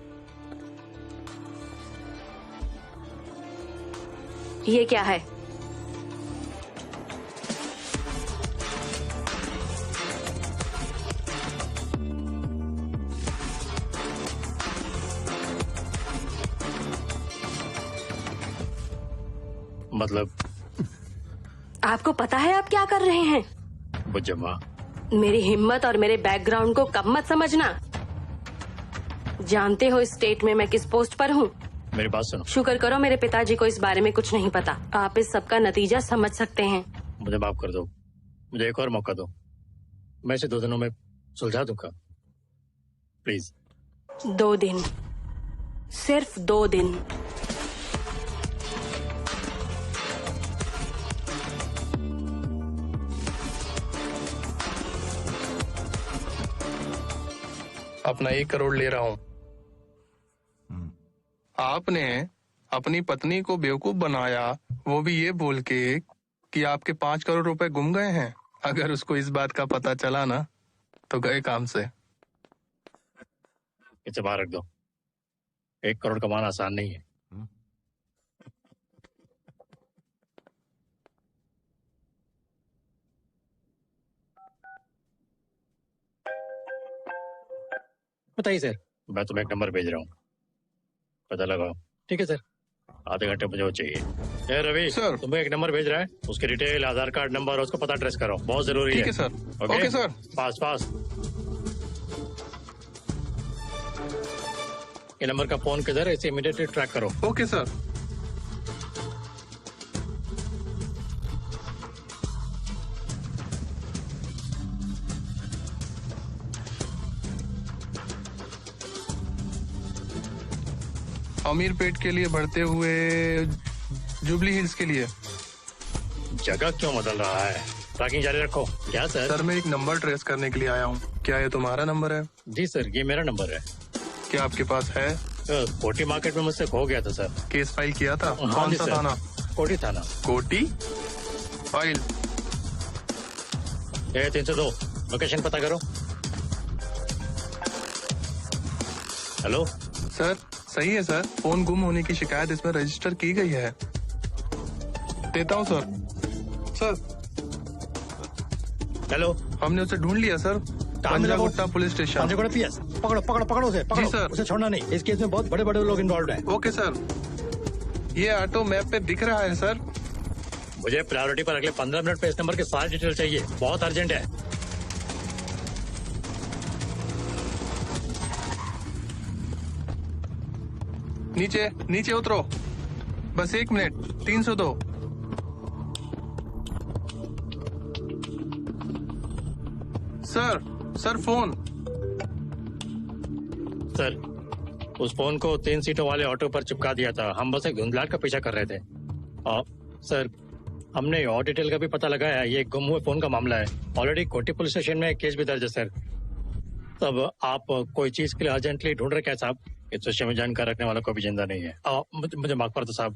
ये क्या है? मतलब? आपको पता है आप क्या कर रहे हैं? बुज्जम्मा, मेरी हिम्मत और मेरे बैकग्राउंड को कम मत समझना। जानते हो इस स्टेट में मैं किस पोस्ट पर हूँ? मेरी बात सुनो। शुक्र करो मेरे पिताजी को इस बारे में कुछ नहीं पता। आप इस सब का नतीजा समझ सकते हैं। मुझे माफ कर दो, मुझे एक और मौका दो। मैं इसे 2 दिनों में सुलझा दूंगा, प्लीज। 2 दिन, सिर्फ 2 दिन। अपना 1 करोड़ ले रहा हूँ। आपने अपनी पत्नी को बेवकूफ बनाया, वो भी ये बोल के कि आपके 5 करोड़ रुपए गुम गए हैं। अगर उसको इस बात का पता चला ना तो गए काम से। इसे बाहर रख दो। 1 करोड़ कमाना आसान नहीं है। बताइए सर। मैं तुम्हें एक नंबर भेज रहा हूँ, पता लगाओ। ठीक है सर, आधे घंटे मुझे वो चाहिए। रवि सर, तुम्हें एक नंबर भेज रहा है, उसकी डिटेल, आधार कार्ड नंबर और उसको पता ट्रेस करो, बहुत जरूरी है। ठीक है सर। Okay sir. पास पास। ये नंबर का फोन किधर है, इसे इमीडिएटली ट्रैक करो। Okay sir. अमीरपेट के लिए बढ़ते हुए जुबली हिल्स के लिए। जगह क्यों बदल रहा है? ट्रैकिंग जारी रखो। क्या सर? सर, मैं एक नंबर ट्रेस करने के लिए आया हूँ। क्या ये तुम्हारा नंबर है? जी सर, ये मेरा नंबर है। क्या आपके पास है? कोटी मार्केट में मुझसे खो गया था सर। केस फाइल किया था? हाँ कौन जी सा सर। थाना? कोटी थाना। कोटी फाइल। 302 लोकेशन पता करो। हेलो सर, सही है सर। फोन गुम होने की शिकायत इसमें रजिस्टर की गई है। देता हूँ सर। सर, हेलो, हमने उसे ढूंढ लिया sir. Panjagutta police station. Panjagutta PS. पकड़ो पकड़ो पकड़ो उसे, पकड़ो। जी सर। उसे छोड़ना नहीं, इस केस में बहुत बड़े बड़े लोग इन्वॉल्व हैं। Okay sir. ये ऑटो मैप पे दिख रहा है सर। मुझे प्रायोरिटी पर अगले 15 मिनट पे इस नंबर की सारी डिटेल चाहिए, बहुत अर्जेंट है। नीचे नीचे उतरो, बस 1 मिनट। 302। Sir phone. सर, उस फोन को 3 सीटों वाले ऑटो पर चिपका दिया था। हम बस एक धुंधलाहट का पीछा कर रहे थे। सर, हमने और डिटेल का भी पता लगाया है। ये गुम हुए फोन का मामला है। ऑलरेडी कोटी पुलिस स्टेशन में केस भी दर्ज है सर। तब आप कोई चीज के लिए अर्जेंटली ढूंढ रहे क्या साहब? इस विषय में जानकार रखने वाला कोई भी जिंदा नहीं है। मुझे माफ कर दो साहब।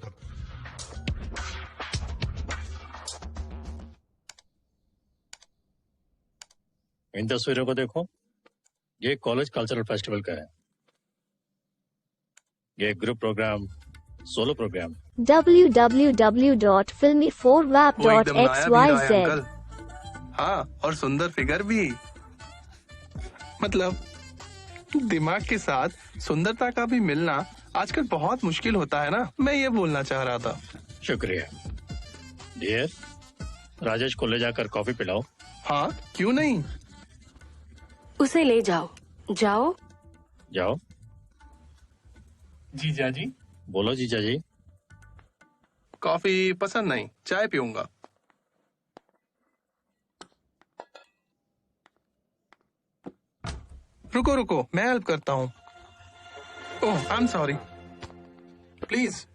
इन तस्वीरों को देखो, ये कॉलेज कल्चरल फेस्टिवल का है। ये group programme, solo programme. www.filmy4wap.xyz। हाँ, और सुंदर फिगर भी। मतलब दिमाग के साथ सुंदरता का भी मिलना आजकल बहुत मुश्किल होता है ना, मैं ये बोलना चाह रहा था। शुक्रिया डियर। राजेश को ले जाकर कॉफी पिलाओ। हाँ, क्यों नहीं। उसे ले जाओ। जाओ जाओ। जीजा जी। बोलो जीजा जी। कॉफी पसंद नहीं, चाय पीऊंगा। रुको, मैं हेल्प करता हूँ। ओह, आई एम सॉरी। प्लीज।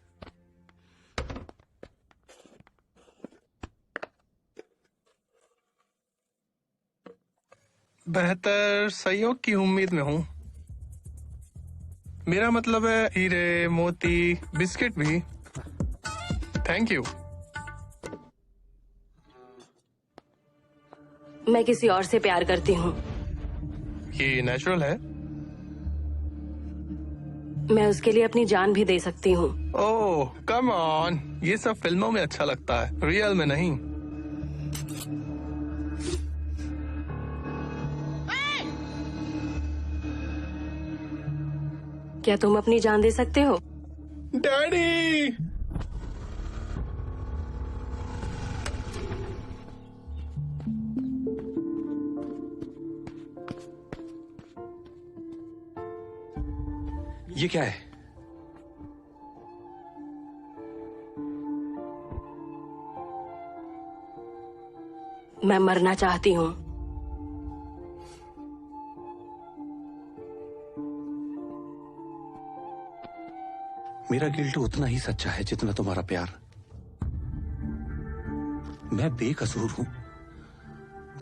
बेहतर सहयोग की उम्मीद में हूँ। मेरा मतलब है हीरे, मोती, बिस्किट भी। Thank you. मैं किसी और से प्यार करती हूँ। ये नेचुरल है। मैं उसके लिए अपनी जान भी दे सकती हूँ। ओह कम ऑन, ये सब फिल्मों में अच्छा लगता है, रियल में नहीं। क्या तुम अपनी जान दे सकते हो? डैडी। ये क्या है? मैं मरना चाहती हूँ। मेरा गिल्ट उतना ही सच्चा है जितना तुम्हारा प्यार। मैं बेकसूर हूं,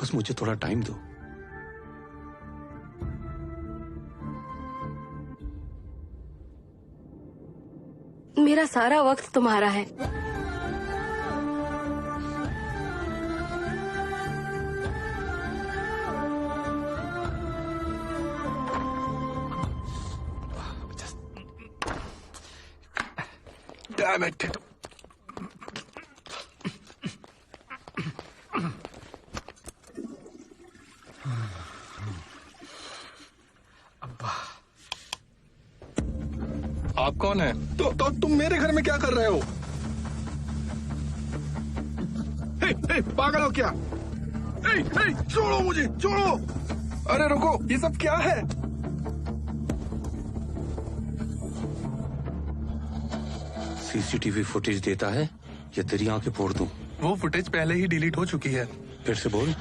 बस मुझे थोड़ा टाइम दो। मेरा सारा वक्त तुम्हारा है। Damn it. आप कौन है? तो तुम मेरे घर में क्या कर रहे हो? हे, पागल हो क्या? हे, छोड़ो मुझे, छोड़ो। अरे रुको, ये सब क्या है? सीसीटीवी फुटेज देता है या तेरी आंखें फोड़ दूं? वो फुटेज पहले ही डिलीट हो चुकी है। फिर से बोल।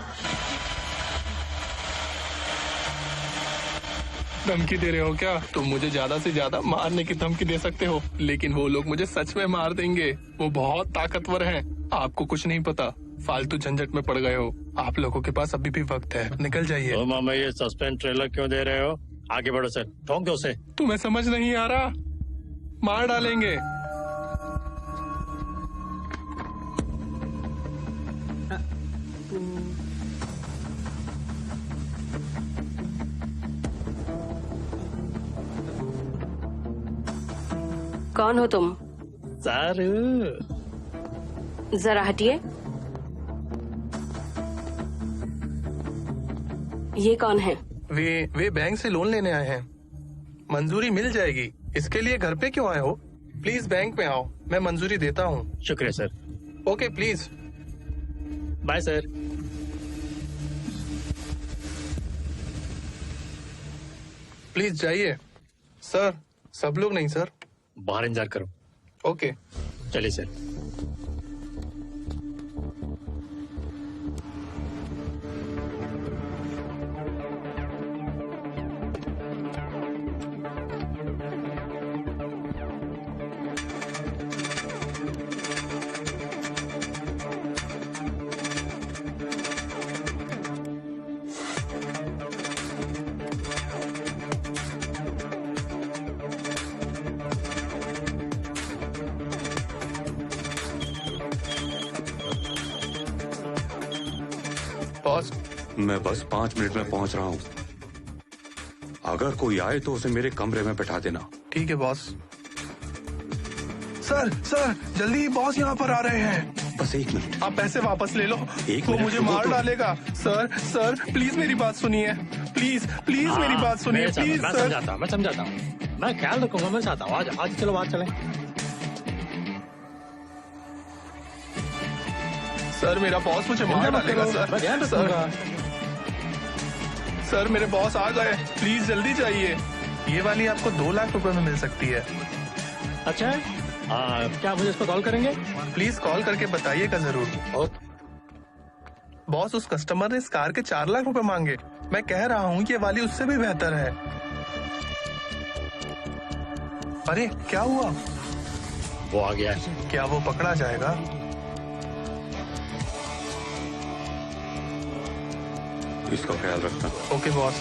धमकी दे रहे हो क्या? तुम मुझे ज्यादा से ज्यादा मारने की धमकी दे सकते हो, लेकिन वो लोग मुझे सच में मार देंगे। वो बहुत ताकतवर हैं। आपको कुछ नहीं पता, फालतू झंझट में पड़ गए हो। आप लोगों के पास अभी भी वक्त है, निकल जाइए। तो मामा ये सस्पेंस ट्रेलर क्यों दे रहे हो? आगे बढ़ो सर, ठोक दो उसे। तुम्हें समझ नहीं आ रहा? मार डालेंगे। कौन हो तुम? सर जरा हटिए। ये कौन है? वे बैंक से लोन लेने आए हैं। मंजूरी मिल जाएगी। इसके लिए घर पे क्यों आए हो? प्लीज बैंक में आओ, मैं मंजूरी देता हूँ। शुक्रिया sir. Okay please. Bye sir. Please जाइए। सर, सब लोग नहीं सर। बाहर इंतजार करो। ओके। चलिए सर। बॉस, मैं बस 5 मिनट में पहुंच रहा हूँ। अगर कोई आए तो उसे मेरे कमरे में बैठा देना। ठीक है बॉस। सर सर, जल्दी बॉस यहाँ पर आ रहे हैं। बस 1 मिनट। आप पैसे वापस ले लो। एक वो मिनट मुझे रुको मार तो। डालेगा। सर सर, प्लीज मेरी बात सुनिए। प्लीज प्लीज मेरी बात सुनिए, प्लीज मैं सर। समझाता हूँ। मैं ख्याल रखूंगा, मैं चाहता हूँ। आज चलो बाहर चलें। सर, मेरा बॉस मुझे मार डालेगा सर। मैं ध्यान सर, रखूंगा। सर मेरे बॉस आ गए, प्लीज जल्दी जाइए। ये वाली आपको 2 लाख रुपए में मिल सकती है। अच्छा है? क्या मुझे इसको कॉल करेंगे? प्लीज कॉल करके बताइएगा जरूर। ओके। बॉस, उस कस्टमर ने इस कार के 4 लाख रुपए मांगे। मैं कह रहा हूँ ये वाली उससे भी बेहतर है। अरे क्या हुआ? वो आ गया है। क्या वो पकड़ा जाएगा? इसका ख्याल रखना। Okay boss.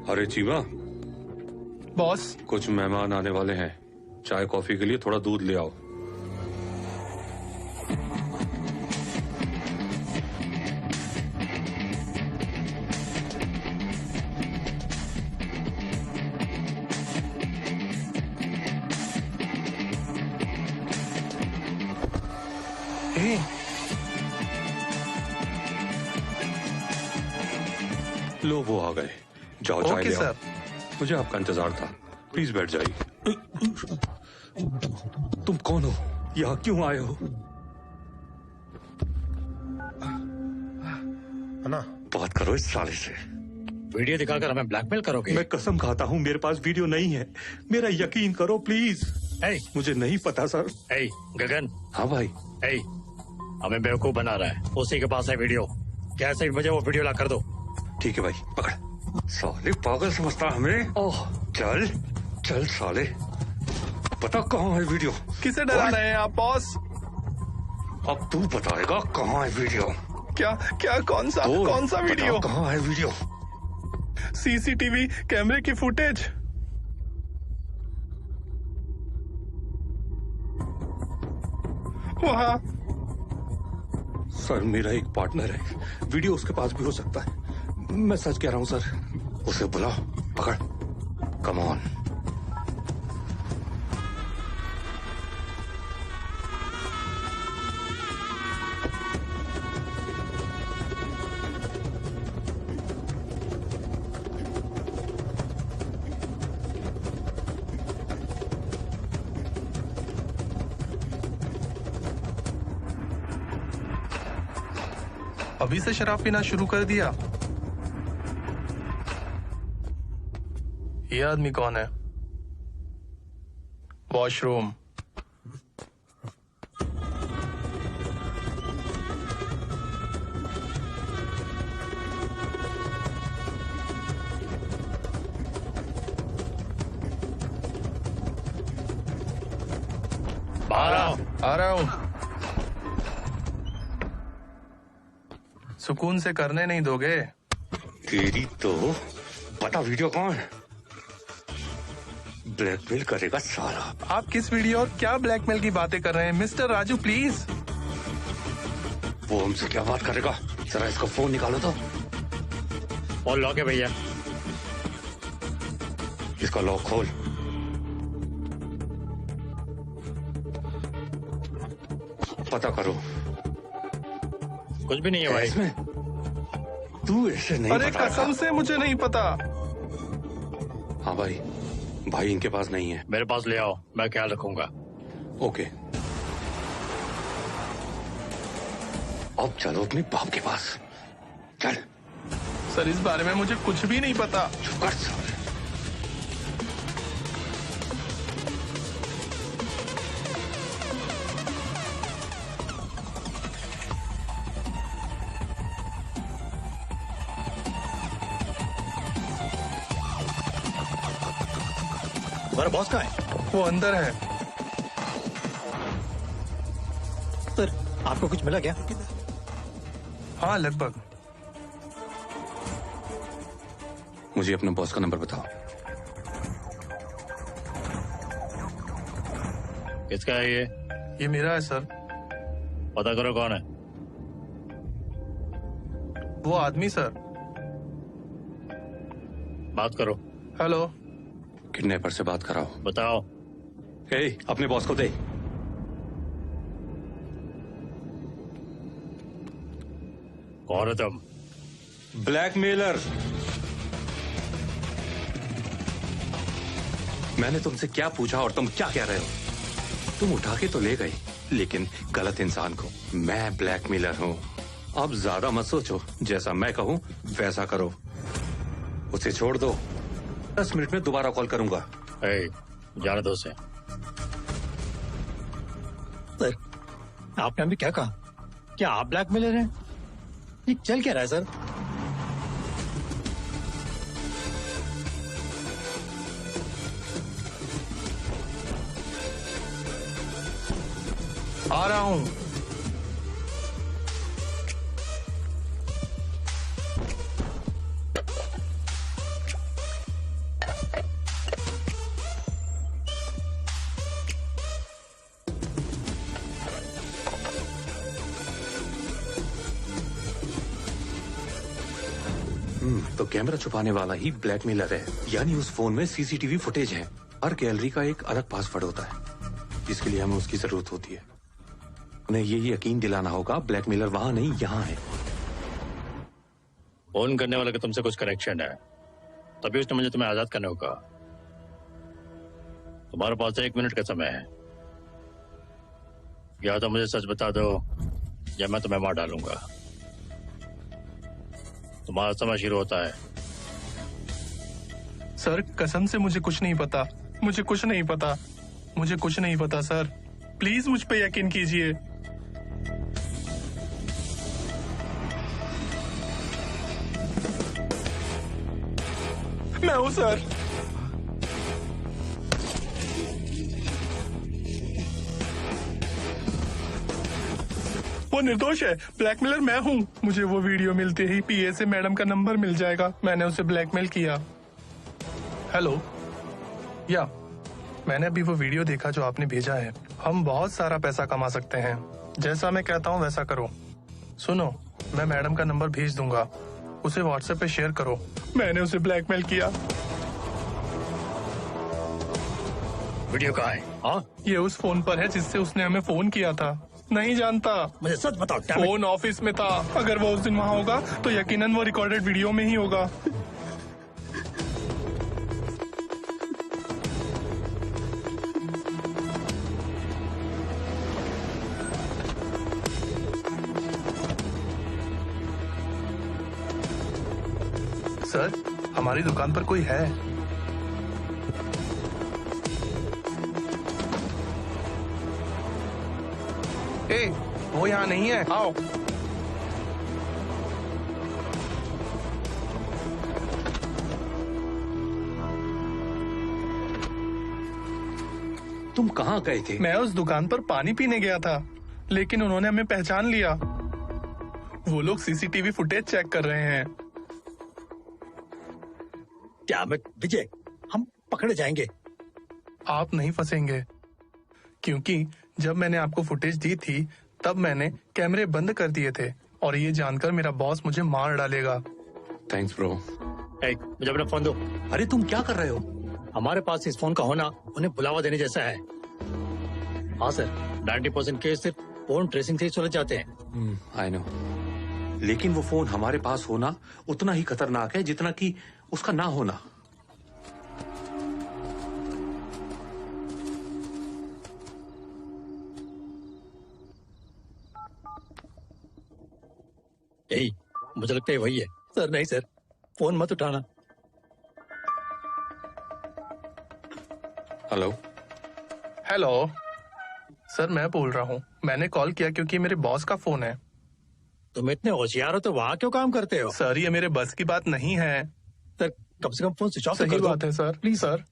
अरे चीमा, बॉस, कुछ मेहमान आने वाले हैं। चाय कॉफी के लिए थोड़ा दूध ले आओ। ए, लो वो आ गए। जाओ चाय ओके ले आओ। सर। मुझे आपका इंतजार था। प्लीज बैठ जाइए। तुम कौन हो? यहाँ क्यों आए हो? ना बात करो इस साले से। वीडियो दिखाकर हमें ब्लैकमेल करोगे? मैं कसम खाता हूँ मेरे पास वीडियो नहीं है। मेरा यकीन करो प्लीज। ए, मुझे नहीं पता सर। ए, गगन। हाँ भाई। ए, हमें बेवकूफ बना रहा है। उसी के पास है वीडियो। कैसे भी मुझे वो वीडियो ला कर दो। ठीक है भाई, पकड़। साले पागल समझता हमें। ओह, चल चल साले, पता कहाँ है वीडियो? किसे डरा रहे हैं आप बॉस? अब तू बताएगा कहाँ है वीडियो। क्या क्या? कौन सा वीडियो? कहाँ है वीडियो? सीसीटीवी कैमरे की फुटेज। वहाँ। सर मेरा एक पार्टनर है, वीडियो उसके पास भी हो सकता है। मैं सच कह रहा हूँ सर। उसे बुलाओ, पकड़। Come on. अभी से शराब पीना शुरू कर दिया? ये आदमी कौन है? वॉशरूम। बाहर आओ। आ रहा हूं। सुकून से करने नहीं दोगे? तेरी तो पता वीडियो कौन है? ब्लैकमेल करेगा सारा। आप किस वीडियो और क्या ब्लैकमेल की बातें कर रहे हैं मिस्टर राजू? प्लीज। वो हमसे क्या बात करेगा? जरा इसका फोन निकालो तो। और लॉक है भैया। इसका लॉक खोल। पता करो। कुछ भी नहीं है भाई। इसमें तू ऐसे नहीं अरे बताएगा। कसम से मुझे नहीं पता। हाँ भाई, भाई इनके पास नहीं है। मेरे पास ले आओ, मैं ख्याल रखूंगा। ओके, अब चलो अपने बाप के पास। चल। सर इस बारे में मुझे कुछ भी नहीं पता। चुप कर साले। तुम्हारा बॉस कहाँ है? वो अंदर है। सर, आपको कुछ मिला क्या? हाँ लगभग। मुझे अपने बॉस का नंबर बताओ। किसका है ये? ये मेरा है सर। पता करो कौन है। वो आदमी सर। बात करो। हेलो। किडनैपर से बात कराओ। बताओ। ए, अपने बॉस को दे। कौन है तुम? ब्लैकमेलर। मैंने तुमसे क्या पूछा और तुम क्या कह रहे हो? तुम उठा के तो ले गए, लेकिन गलत इंसान को। मैं ब्लैकमेलर हूँ। अब ज्यादा मत सोचो, जैसा मैं कहूँ वैसा करो। उसे छोड़ दो, 10 मिनट में दोबारा कॉल करूंगा। जाने दो उसे। सर, आपने अभी क्या कहा? क्या आप ब्लैकमेलर हैं? ये चल क्या रहा है सर? आ रहा हूँ। तो कैमरा छुपाने वाला ही ब्लैकमेलर है, यानी उस फोन में सीसीटीवी फुटेज है। हर गैलरी का एक अलग पासवर्ड होता है, जिसके लिए हमें उसकी जरूरत होती है। उन्हें ये यकीन दिलाना होगा ब्लैकमेलर वहां नहीं यहाँ है। फोन करने वाले का तुमसे कुछ कनेक्शन है, तभी उसने मुझे तुम्हें आजाद करने को कहा। तुम्हारे पास 1 मिनट का समय है, या तो मुझे सच बता दो या मैं तुम्हें मार डालूंगा। तुम्हारा समय शुरू होता है। सर कसम से मुझे कुछ नहीं पता। मुझे कुछ नहीं पता। मुझे कुछ नहीं पता सर। प्लीज मुझ पे यकीन कीजिए। मैं हूं सर। वो निर्दोष है। ब्लैकमेलर मैं हूँ। मुझे वो वीडियो मिलते ही पीए से मैडम का नंबर मिल जाएगा। मैंने उसे ब्लैकमेल किया। हेलो। या मैंने अभी वो वीडियो देखा जो आपने भेजा है। हम बहुत सारा पैसा कमा सकते हैं। जैसा मैं कहता हूँ वैसा करो। सुनो, मैं मैडम का नंबर भेज दूंगा, उसे व्हाट्सएप पे शेयर करो। मैंने उसे ब्लैकमेल किया। वीडियो कहाँ है? हाँ, ये उस फोन पर है जिससे उसने हमें फोन किया था। नहीं जानता। मुझे सच बताओ। damn it। फोन ऑफिस में था। अगर वो उस दिन वहाँ होगा तो यकीनन वो रिकॉर्डेड वीडियो में ही होगा। सर, हमारी दुकान पर कोई है? ए, वो यहाँ नहीं है। आओ। तुम कहाँ गए थे? मैं उस दुकान पर पानी पीने गया था, लेकिन उन्होंने हमें पहचान लिया। वो लोग सीसीटीवी फुटेज चेक कर रहे हैं। damn it, विजय, हम पकड़े जाएंगे। आप नहीं फंसेंगे, क्योंकि जब मैंने आपको फुटेज दी थी तब मैंने कैमरे बंद कर दिए थे और ये जानकर मेरा बॉस मुझे मार डालेगा। Thanks bro. मुझे अपना फोन दो। अरे तुम क्या कर रहे हो? हमारे पास इस फोन का होना उन्हें बुलावा देने जैसा है। हाँ सर, 90% केस सिर्फ फोन ट्रेसिंग से ही सुलझ जाते हैं। I know. लेकिन वो फोन हमारे पास होना उतना ही खतरनाक है जितना कि उसका ना होना। यही, मुझे लगता है वही है। सर नहीं सर, फोन मत उठाना। हेलो। हेलो सर, मैं बोल रहा हूँ। मैंने कॉल किया क्योंकि मेरे बॉस का फोन है। तुम इतने होशियार हो तो वहाँ क्यों काम करते हो? सर ये मेरे बस की बात नहीं है। सर कम से कम फोन स्विच ऑफ सही बात है सर, प्लीज सर।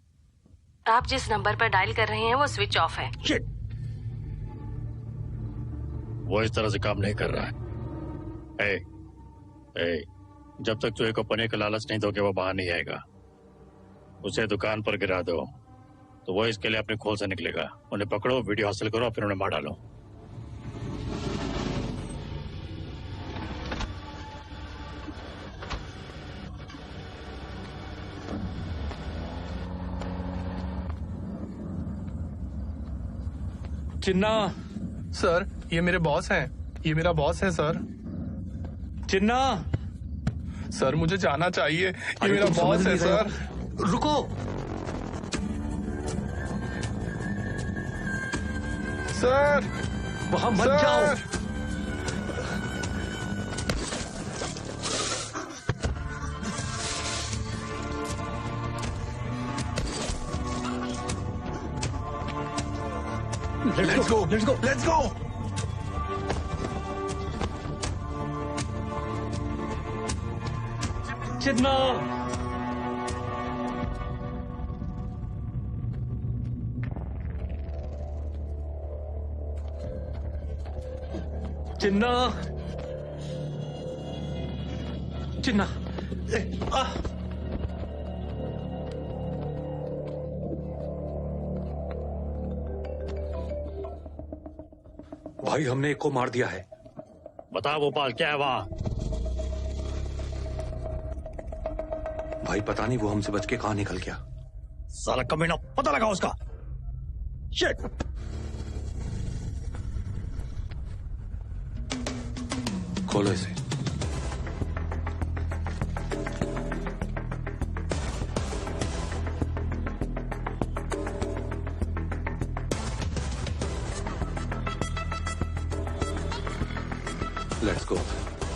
आप जिस नंबर पर डायल कर रहे हैं वो स्विच ऑफ है। शिट, वो इस तरह से काम नहीं कर रहा है। ए, जब तक तू को पने का लालच नहीं दोगे वो बाहर नहीं आएगा। उसे दुकान पर गिरा दो तो वो इसके लिए अपने खोल से निकलेगा। उन्हें पकड़ो, वीडियो हासिल करो, फिर उन्हें मार डालो। चिन्ना। सर ये मेरे बॉस हैं, ये मेरा बॉस है सर। चिन्ना। सर मुझे जाना चाहिए, ये अरे मेरा तुम समझ बॉस है नहीं रहे सर। हो। रुको सर वहां मत सर। जाओ। Let's go, let's go, let's go. Chinna. Chinna. Chinna. भाई हमने एक को मार दिया है। बता भोपाल, क्या है वहाँ? भाई पता नहीं वो हमसे बच के कहाँ निकल गया। साला कमीना, पता लगा उसका। शिट। खोलो इसे। Let's go.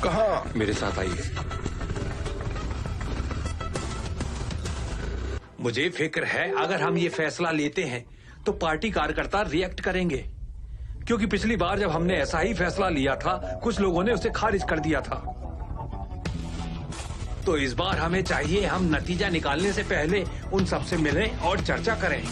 कहाँ? मेरे साथ आइए। मुझे फिक्र है अगर हम ये फैसला लेते हैं तो पार्टी कार्यकर्ता रिएक्ट करेंगे, क्योंकि पिछली बार जब हमने ऐसा ही फैसला लिया था कुछ लोगों ने उसे खारिज कर दिया था। तो इस बार हमें चाहिए हम नतीजा निकालने से पहले उन सबसे मिलें और चर्चा करें।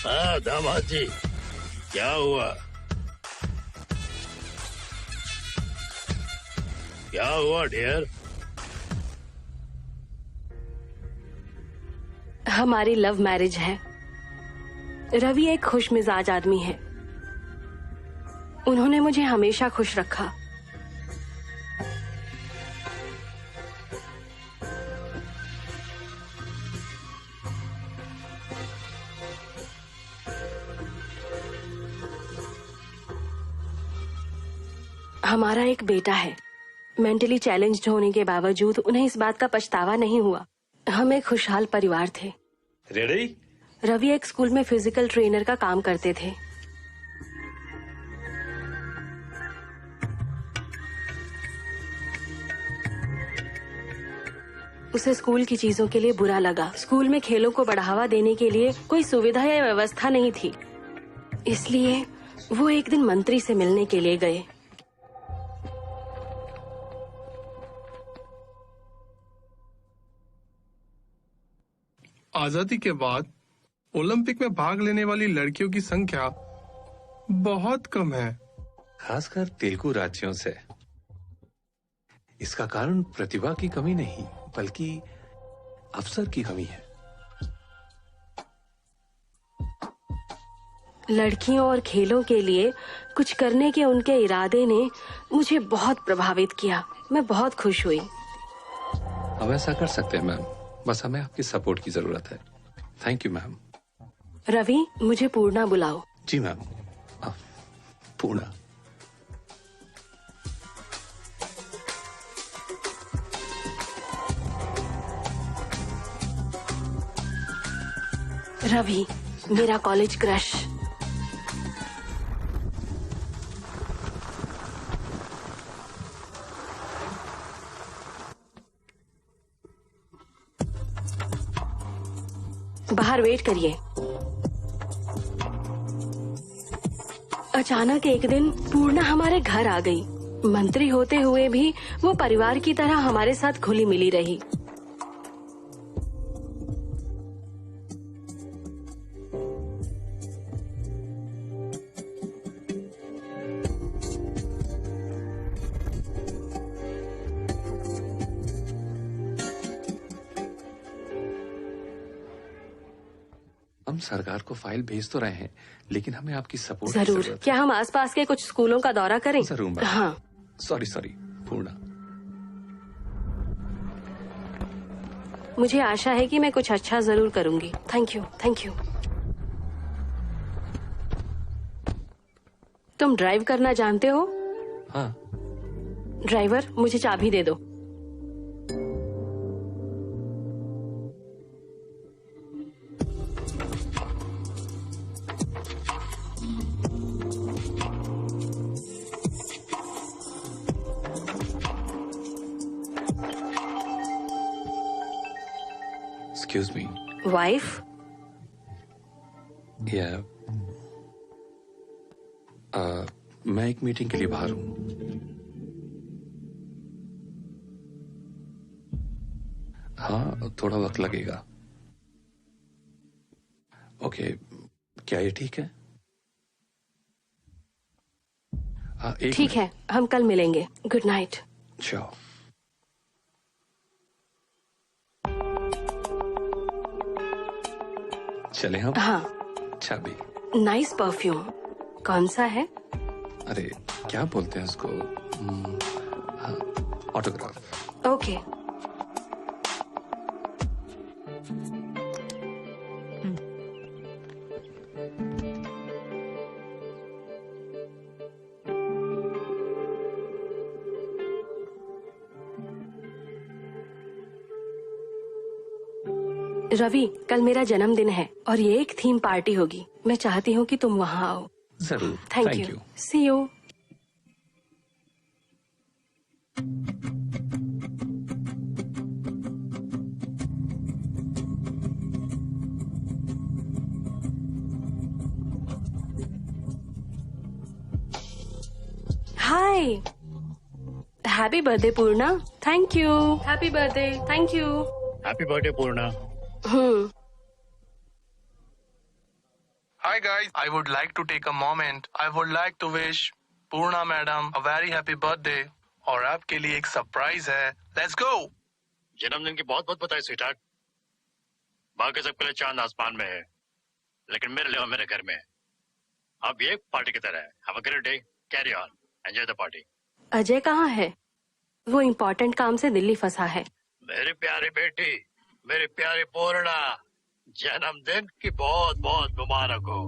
हाँ दामाद जी, क्या हुआ? क्या हुआ डियर? हमारी लव मैरिज है। रवि एक खुश मिजाज आदमी है। उन्होंने मुझे हमेशा खुश रखा। हमारा एक बेटा है। मेंटली चैलेंज्ड होने के बावजूद उन्हें इस बात का पछतावा नहीं हुआ। हम एक खुशहाल परिवार थे। रेडी? रवि एक स्कूल में फिजिकल ट्रेनर का काम करते थे। उसे स्कूल की चीजों के लिए बुरा लगा। स्कूल में खेलों को बढ़ावा देने के लिए कोई सुविधा या व्यवस्था नहीं थी, इसलिए वो एक दिन मंत्री से मिलने के लिए गए। आजादी के बाद ओलंपिक में भाग लेने वाली लड़कियों की संख्या बहुत कम है, खासकर तेलुगु राज्यों से। इसका कारण प्रतिभा की कमी नहीं बल्कि अवसर की कमी है। लड़कियों और खेलों के लिए कुछ करने के उनके इरादे ने मुझे बहुत प्रभावित किया। मैं बहुत खुश हुई। हम ऐसा कर सकते हैं मैम, बस हमें आपकी सपोर्ट की जरूरत है। Thank you ma'am. रवि, मुझे पूर्णा बुलाओ। जी मैम। पूर्णा। रवि, मेरा कॉलेज क्रश। बाहर वेट करिए। अचानक एक दिन पूर्णा हमारे घर आ गई। मंत्री होते हुए भी वो परिवार की तरह हमारे साथ घुली मिली रही। हम सरकार को फाइल भेज तो रहे हैं, लेकिन हमें आपकी सपोर्ट जरूर। क्या हम आसपास के कुछ स्कूलों का दौरा करें? जरूर मैम। हाँ। सॉरी पूर्णा। मुझे आशा है कि मैं कुछ अच्छा जरूर करूंगी। Thank you. तुम ड्राइव करना जानते हो? हाँ। ड्राइवर, मुझे चाबी दे दो। Excuse me. वाइफ? Yeah. मैं एक मीटिंग के लिए बाहर हूँ। हाँ, थोड़ा वक्त लगेगा। ओके, क्या ये ठीक है? ठीक है, हम कल मिलेंगे। Good night. श्योर। चले हम? हाँ। चाबी। Nice perfume. कौन सा है? अरे क्या बोलते हैं उसको? हाँ, ऑटोग्राफ। ओके। रवि, कल मेरा जन्मदिन है और ये एक थीम पार्टी होगी। मैं चाहती हूँ कि तुम वहाँ आओ। जरूर। Thank you. See you. Hi, happy birthday Purna. Thank you. Happy birthday. Thank you. Happy birthday Purna. Hi guys, I would like to take a moment. I would like to wish Purna madam a very happy birthday. और आपके लिए एक surprise है। Let's go. जन्मदिन की बहुत बहुत बधाई स्वीटहार्ट। बाकी सबके लिए चांद आसमान में है, लेकिन मेरे लिए और मेरे घर में है। अब ये पार्टी की तरह है। Have a great day. Carry on. Enjoy the party. Ajay कहाँ है? वो इम्पोर्टेंट काम से दिल्ली फंसा है। मेरी प्यारी बेटी, मेरी प्यारी पूर्णा, जन्मदिन की बहुत बहुत मुबारक हो।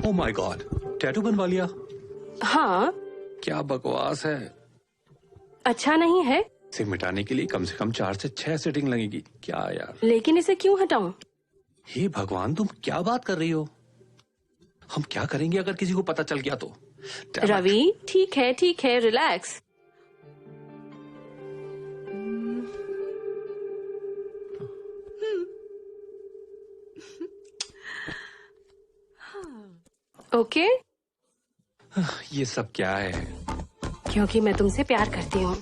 ओह माय गॉड, टैटू बनवा लिया? हाँ। क्या बकवास है। अच्छा नहीं है? इसे मिटाने के लिए कम से कम 4 से 6 सेटिंग लगेगी। क्या यार। लेकिन इसे क्यों हटाऊं? हे भगवान, तुम क्या बात कर रही हो? हम क्या करेंगे अगर किसी को पता चल गया तो? रवि, ठीक है, रिलैक्स। ओके? ये सब क्या है? क्योंकि मैं तुमसे प्यार करती हूँ।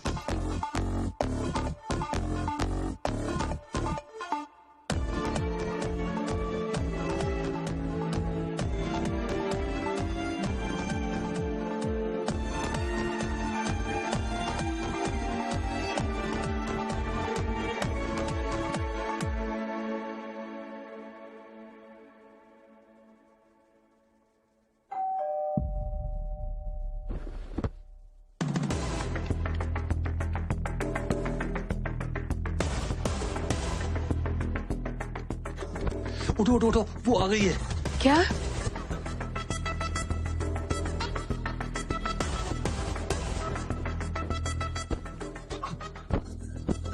उठो उठो उठो, वो आ गई है। क्या?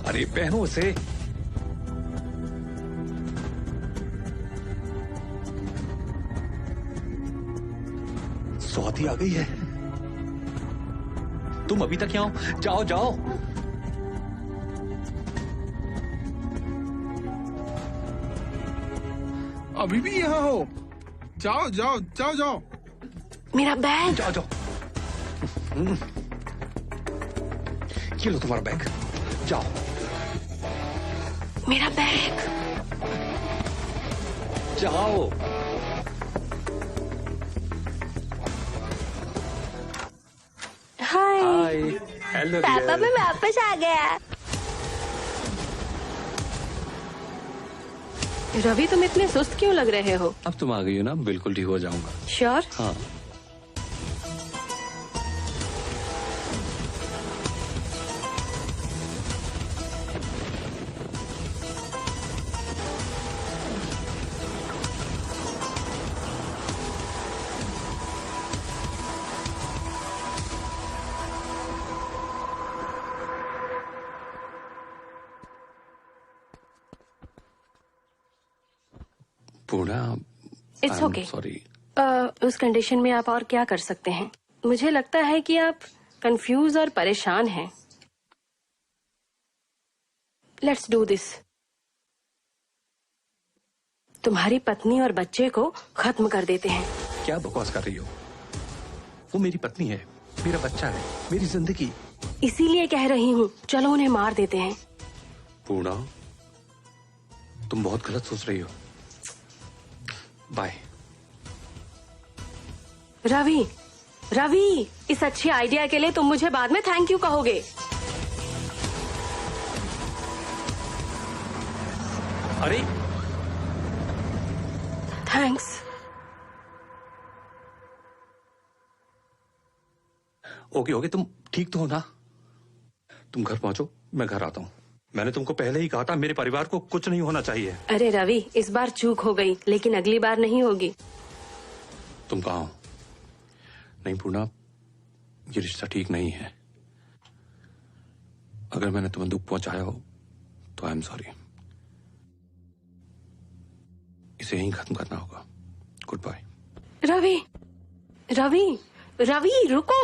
अरे पहनो उसे। स्वाति आ गई है। तुम अभी तक यहाँ हो? जाओ जाओ। अभी भी यहाँ हो? जाओ जाओ जाओ जाओ। मेरा बैग। जाओ जाओ। ये लो तुम्हारा बैग, जाओ। मेरा बैग। जाओ। हाय। हेलो पापा, मैं वापस आ गया। रवि, तुम इतने सुस्त क्यों लग रहे हो? अब तुम आ गई हो ना, बिल्कुल ठीक हो जाऊंगा। श्योर? हाँ। पूर्णा, इट्स ओके। सॉरी। उस कंडीशन में आप और क्या कर सकते हैं? मुझे लगता है कि आप कंफ्यूज और परेशान हैं। Let's do this. तुम्हारी पत्नी और बच्चे को खत्म कर देते हैं। क्या बकवास कर रही हो? वो मेरी पत्नी है, मेरा बच्चा है, मेरी जिंदगी। इसीलिए कह रही हूँ, चलो उन्हें मार देते हैं। पूर्णा, तुम बहुत गलत सोच रही हो। बाय। रवि, रवि, इस अच्छे आइडिया के लिए तुम मुझे बाद में थैंक यू कहोगे। अरे थैंक्स। ओके ओके, तुम ठीक तो हो ना? तुम घर पहुंचो, मैं घर आता हूँ। मैंने तुमको पहले ही कहा था, मेरे परिवार को कुछ नहीं होना चाहिए। अरे रवि, इस बार चूक हो गई, लेकिन अगली बार नहीं होगी। तुम कहाँ हो? नहीं पूर्णा, ये रिश्ता ठीक नहीं है। अगर मैंने तुम्हें दुख पहुंचाया हो तो आई एम सॉरी। इसे यहीं खत्म करना होगा। Goodbye. रवि, रवि, रवि, रुको।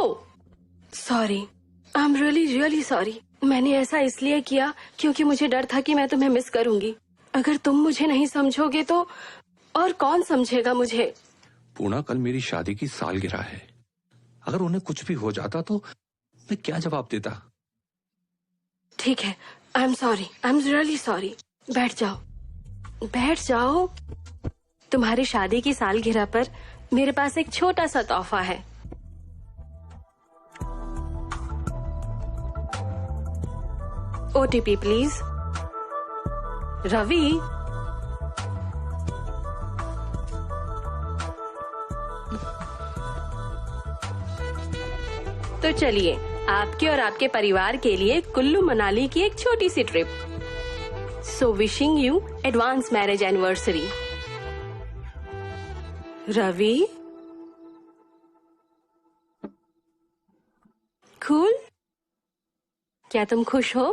Sorry, I am really really sorry. मैंने ऐसा इसलिए किया क्योंकि मुझे डर था कि मैं तुम्हें मिस करूंगी। अगर तुम मुझे नहीं समझोगे तो और कौन समझेगा मुझे? पूर्णा, कल मेरी शादी की सालगिरह है। अगर उन्हें कुछ भी हो जाता तो मैं क्या जवाब देता? ठीक है, I am sorry, I am really sorry. बैठ जाओ, बैठ जाओ। तुम्हारी शादी की सालगिरह पर मेरे पास एक छोटा सा तोहफा है। OTP please. रवि, तो चलिए, आपके और आपके परिवार के लिए कुल्लू मनाली की एक छोटी सी trip. So wishing you advance marriage anniversary. Ravi, cool. क्या तुम खुश हो?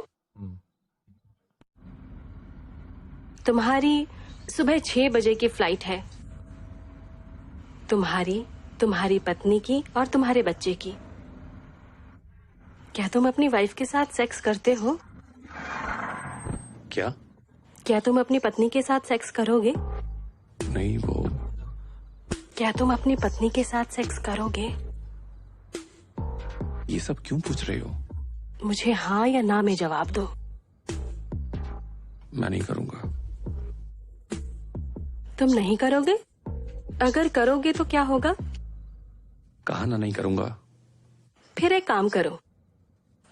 तुम्हारी सुबह 6 बजे की फ्लाइट है। तुम्हारी पत्नी की और तुम्हारे बच्चे की। क्या तुम अपनी वाइफ के साथ सेक्स करते हो? क्या तुम अपनी पत्नी के साथ सेक्स करोगे? नहीं, वो क्या तुम अपनी पत्नी के साथ सेक्स करोगे? ये सब क्यों पूछ रहे हो? मुझे हाँ या ना में जवाब दो। मैं नहीं करूंगा। तुम नहीं करोगे? अगर करोगे तो क्या होगा? कहा ना नहीं करूंगा। फिर एक काम करो,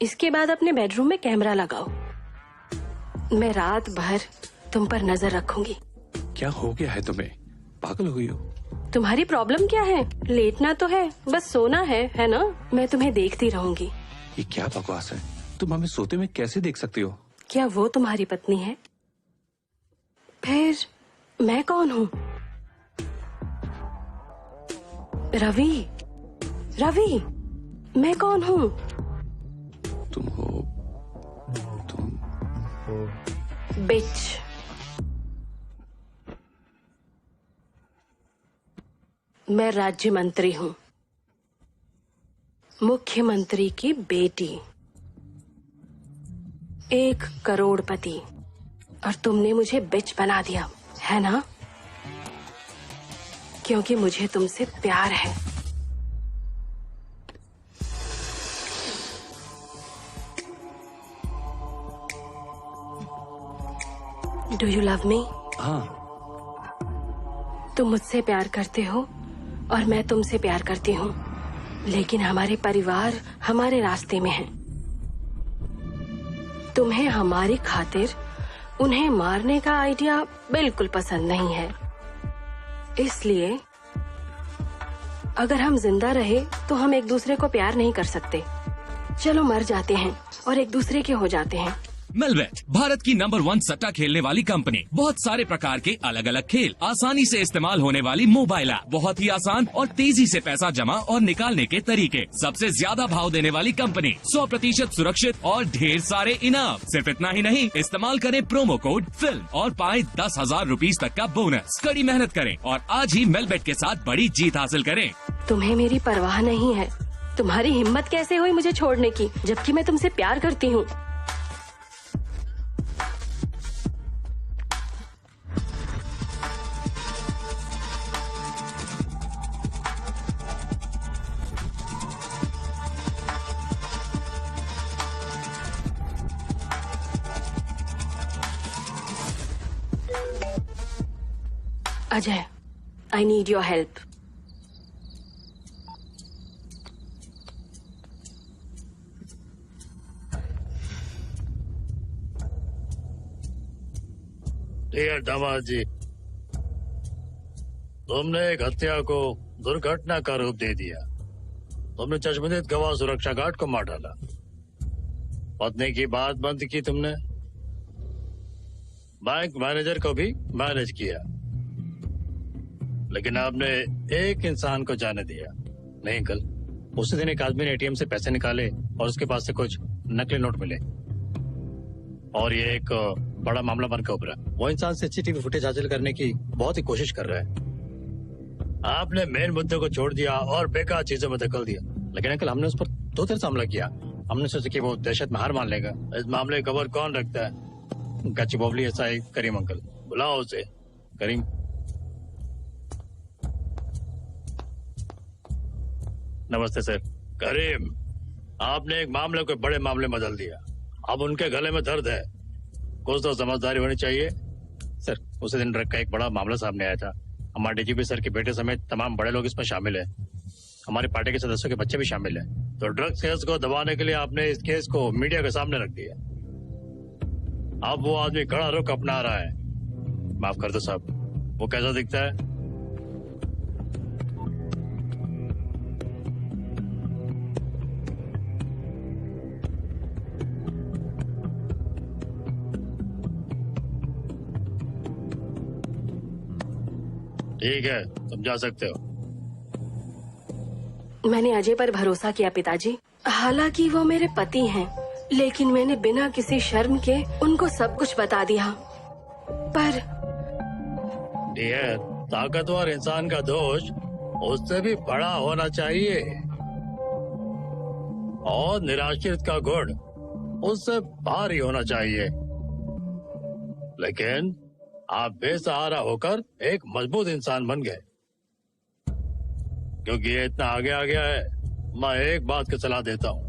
इसके बाद अपने बेडरूम में कैमरा लगाओ। मैं रात भर तुम पर नजर रखूंगी। क्या हो गया है तुम्हें? पागल हुई हो? तुम्हारी प्रॉब्लम क्या है? लेटना तो है, बस सोना है ना? मैं तुम्हें देखती रहूंगी। ये क्या बकवास है? तुम हमें सोते में कैसे देख सकती हो? क्या वो तुम्हारी पत्नी है? फिर मैं कौन हूँ? रवि, मैं कौन हूँ? तुम बिच। मैं राज्य मंत्री हूँ, मुख्यमंत्री की बेटी, 1 करोड़पति, और तुमने मुझे बिच बना दिया है ना? क्योंकि मुझे तुमसे प्यार है। Do you love me? हाँ। तुम मुझसे प्यार करते हो और मैं तुमसे प्यार करती हूँ, लेकिन हमारे परिवार हमारे रास्ते में हैं। तुम्हें हमारी खातिर उन्हें मारने का आइडिया बिल्कुल पसंद नहीं है। इसलिए अगर हम जिंदा रहे तो हम एक दूसरे को प्यार नहीं कर सकते। चलो मर जाते हैं और एक दूसरे के हो जाते हैं। मेलबेट, भारत की नंबर 1 सट्टा खेलने वाली कंपनी। बहुत सारे प्रकार के अलग अलग खेल, आसानी से इस्तेमाल होने वाली मोबाइल ऐप, बहुत ही आसान और तेजी से पैसा जमा और निकालने के तरीके, सबसे ज्यादा भाव देने वाली कंपनी, 100% सुरक्षित और ढेर सारे इनाम। सिर्फ इतना ही नहीं, इस्तेमाल करें प्रोमो कोड फिल्म और पाएं 10,000 रुपीज तक का बोनस। कड़ी मेहनत करें और आज ही मेलबेट के साथ बड़ी जीत हासिल करें। तुम्हें मेरी परवाह नहीं है। तुम्हारी हिम्मत कैसे हुई मुझे छोड़ने की, जबकि मैं तुमसे प्यार करती हूँ। Ajay, I need your help. Dear दामाद जी, तुमने एक हत्या को दुर्घटना का रूप दे दिया। तुमने चश्मदीद गवाह सुरक्षा गार्ड को मार डाला। पत्नी की बात बंद की तुमने। बैंक मैनेजर को भी मैनेज किया, लेकिन आपने एक इंसान को जाने दिया नहीं अंकल। उसी दिन एक आदमी ने एटीएम से पैसे निकाले और उसके पास से कुछ नकली नोट मिले और ये एक बड़ा मामला बनकर उभरा। वो इंसान सीसीटीवी फुटेज हासिल करने की बहुत ही कोशिश कर रहा है। आपने मेन मुद्दे को छोड़ दिया और बेकार चीजों में दखल दिया। लेकिन अंकल, हमने उस पर 2 तरह से हमला किया। हमने सोचा कि वो दहशत में हार मान लेगा। इस मामले की खबर कौन रखता है? गच्चीबोबली एसआई करीम अंकल, बुलाओ उसे। करीम। नमस्ते सर। करीम, आपने एक मामले को बड़े मामले में बदल दिया। अब उनके गले में दर्द है, कुछ तो समझदारी होनी चाहिए। सर, उसी दिन ड्रग का एक बड़ा मामला सामने आया था। हमारे डीजीपी सर के बेटे समेत तमाम बड़े लोग इसमें शामिल हैं। हमारी पार्टी के सदस्यों के बच्चे भी शामिल हैं। तो ड्रग सेल्स को दबाने के लिए आपने इस केस को मीडिया के सामने रख दिया। अब वो आदमी कड़ा रुख अपना रहा है। माफ कर दो साहब, वो कैसा दिखता है? ठीक है, तुम जा सकते हो। मैंने अजय पर भरोसा किया पिताजी, हालांकि वो मेरे पति हैं, लेकिन मैंने बिना किसी शर्म के उनको सब कुछ बता दिया। पर डियर, ताकतवर इंसान का दोष उससे भी बड़ा होना चाहिए और निराश्रित का गुण उससे भारी होना चाहिए। लेकिन आप बेसहारा होकर एक मजबूत इंसान बन गए। क्योंकि ये इतना आगे आ गया है, मैं एक बात की सलाह देता हूँ,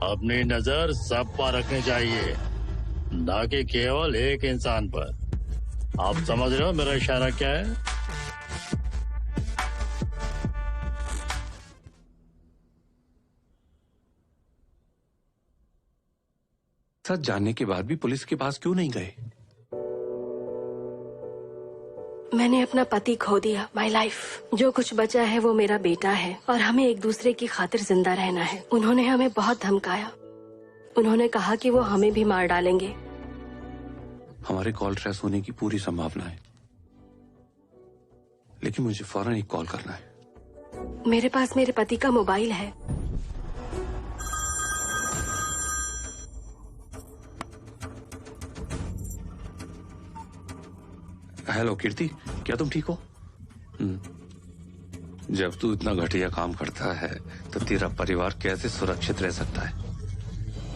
अपनी नजर सब पर रखनी चाहिए, ना कि केवल एक इंसान पर। आप समझ रहे हो मेरा इशारा क्या है? सच जानने के बाद भी पुलिस के पास क्यों नहीं गए? मैंने अपना पति खो दिया। माई लाइफ, जो कुछ बचा है वो मेरा बेटा है और हमें एक दूसरे की खातिर जिंदा रहना है। उन्होंने हमें बहुत धमकाया। उन्होंने कहा कि वो हमें भी मार डालेंगे। हमारे कॉल ट्रेस होने की पूरी संभावना है, लेकिन मुझे फौरन एक कॉल करना है। मेरे पास मेरे पति का मोबाइल है। हेलो कीर्ति, क्या तुम ठीक हो? जब तू इतना घटिया काम करता है तो तेरा परिवार कैसे सुरक्षित रह सकता है?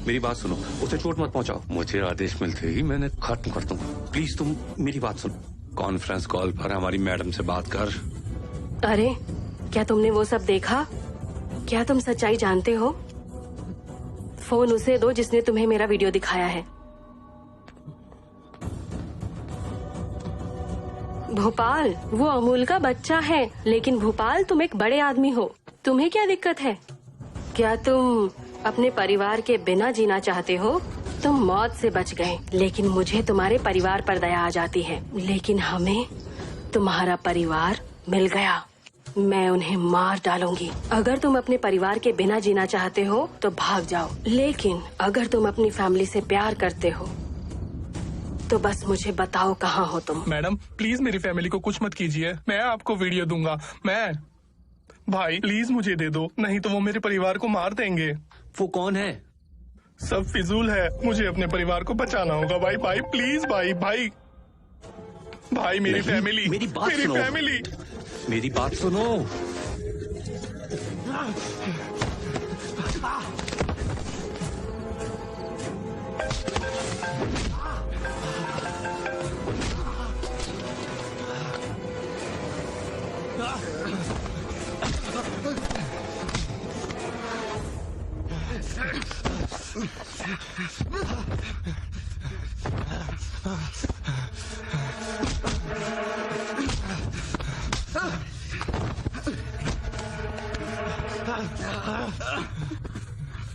मेरी बात सुनो, उसे चोट मत पहुंचाओ। मुझे आदेश मिलते ही मैंने खत्म कर दूंगा। प्लीज तुम मेरी बात सुनो। कॉन्फ्रेंस कॉल पर हमारी मैडम से बात कर। अरे, क्या तुमने वो सब देखा? क्या तुम सच्चाई जानते हो? फोन उसे दो जिसने तुम्हें मेरा वीडियो दिखाया है। भोपाल, वो अमूल का बच्चा है, लेकिन भोपाल तुम एक बड़े आदमी हो। तुम्हें क्या दिक्कत है? क्या तुम अपने परिवार के बिना जीना चाहते हो? तुम मौत से बच गए, लेकिन मुझे तुम्हारे परिवार पर दया आ जाती है। लेकिन हमें तुम्हारा परिवार मिल गया। मैं उन्हें मार डालूंगी। अगर तुम अपने परिवार के बिना जीना चाहते हो तो भाग जाओ, लेकिन अगर तुम अपनी फैमिली से प्यार करते हो तो बस मुझे बताओ कहाँ हो तुम। मैडम प्लीज मेरी फैमिली को कुछ मत कीजिए, मैं आपको वीडियो दूंगा। भाई प्लीज मुझे दे दो, नहीं तो वो मेरे परिवार को मार देंगे। वो कौन है? सब फिजूल है, मुझे अपने परिवार को बचाना होगा। भाई प्लीज भाई मेरी फैमिली, मेरी बात सुनो। फैमिली, मेरी बात सुनो।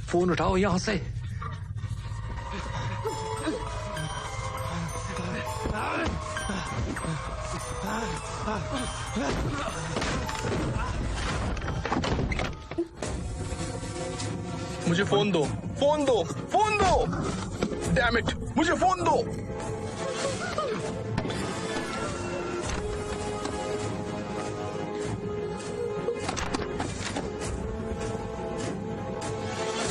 फोन उठाओ यहां से। मुझे फोन दो। डैम इट, मुझे फोन दो।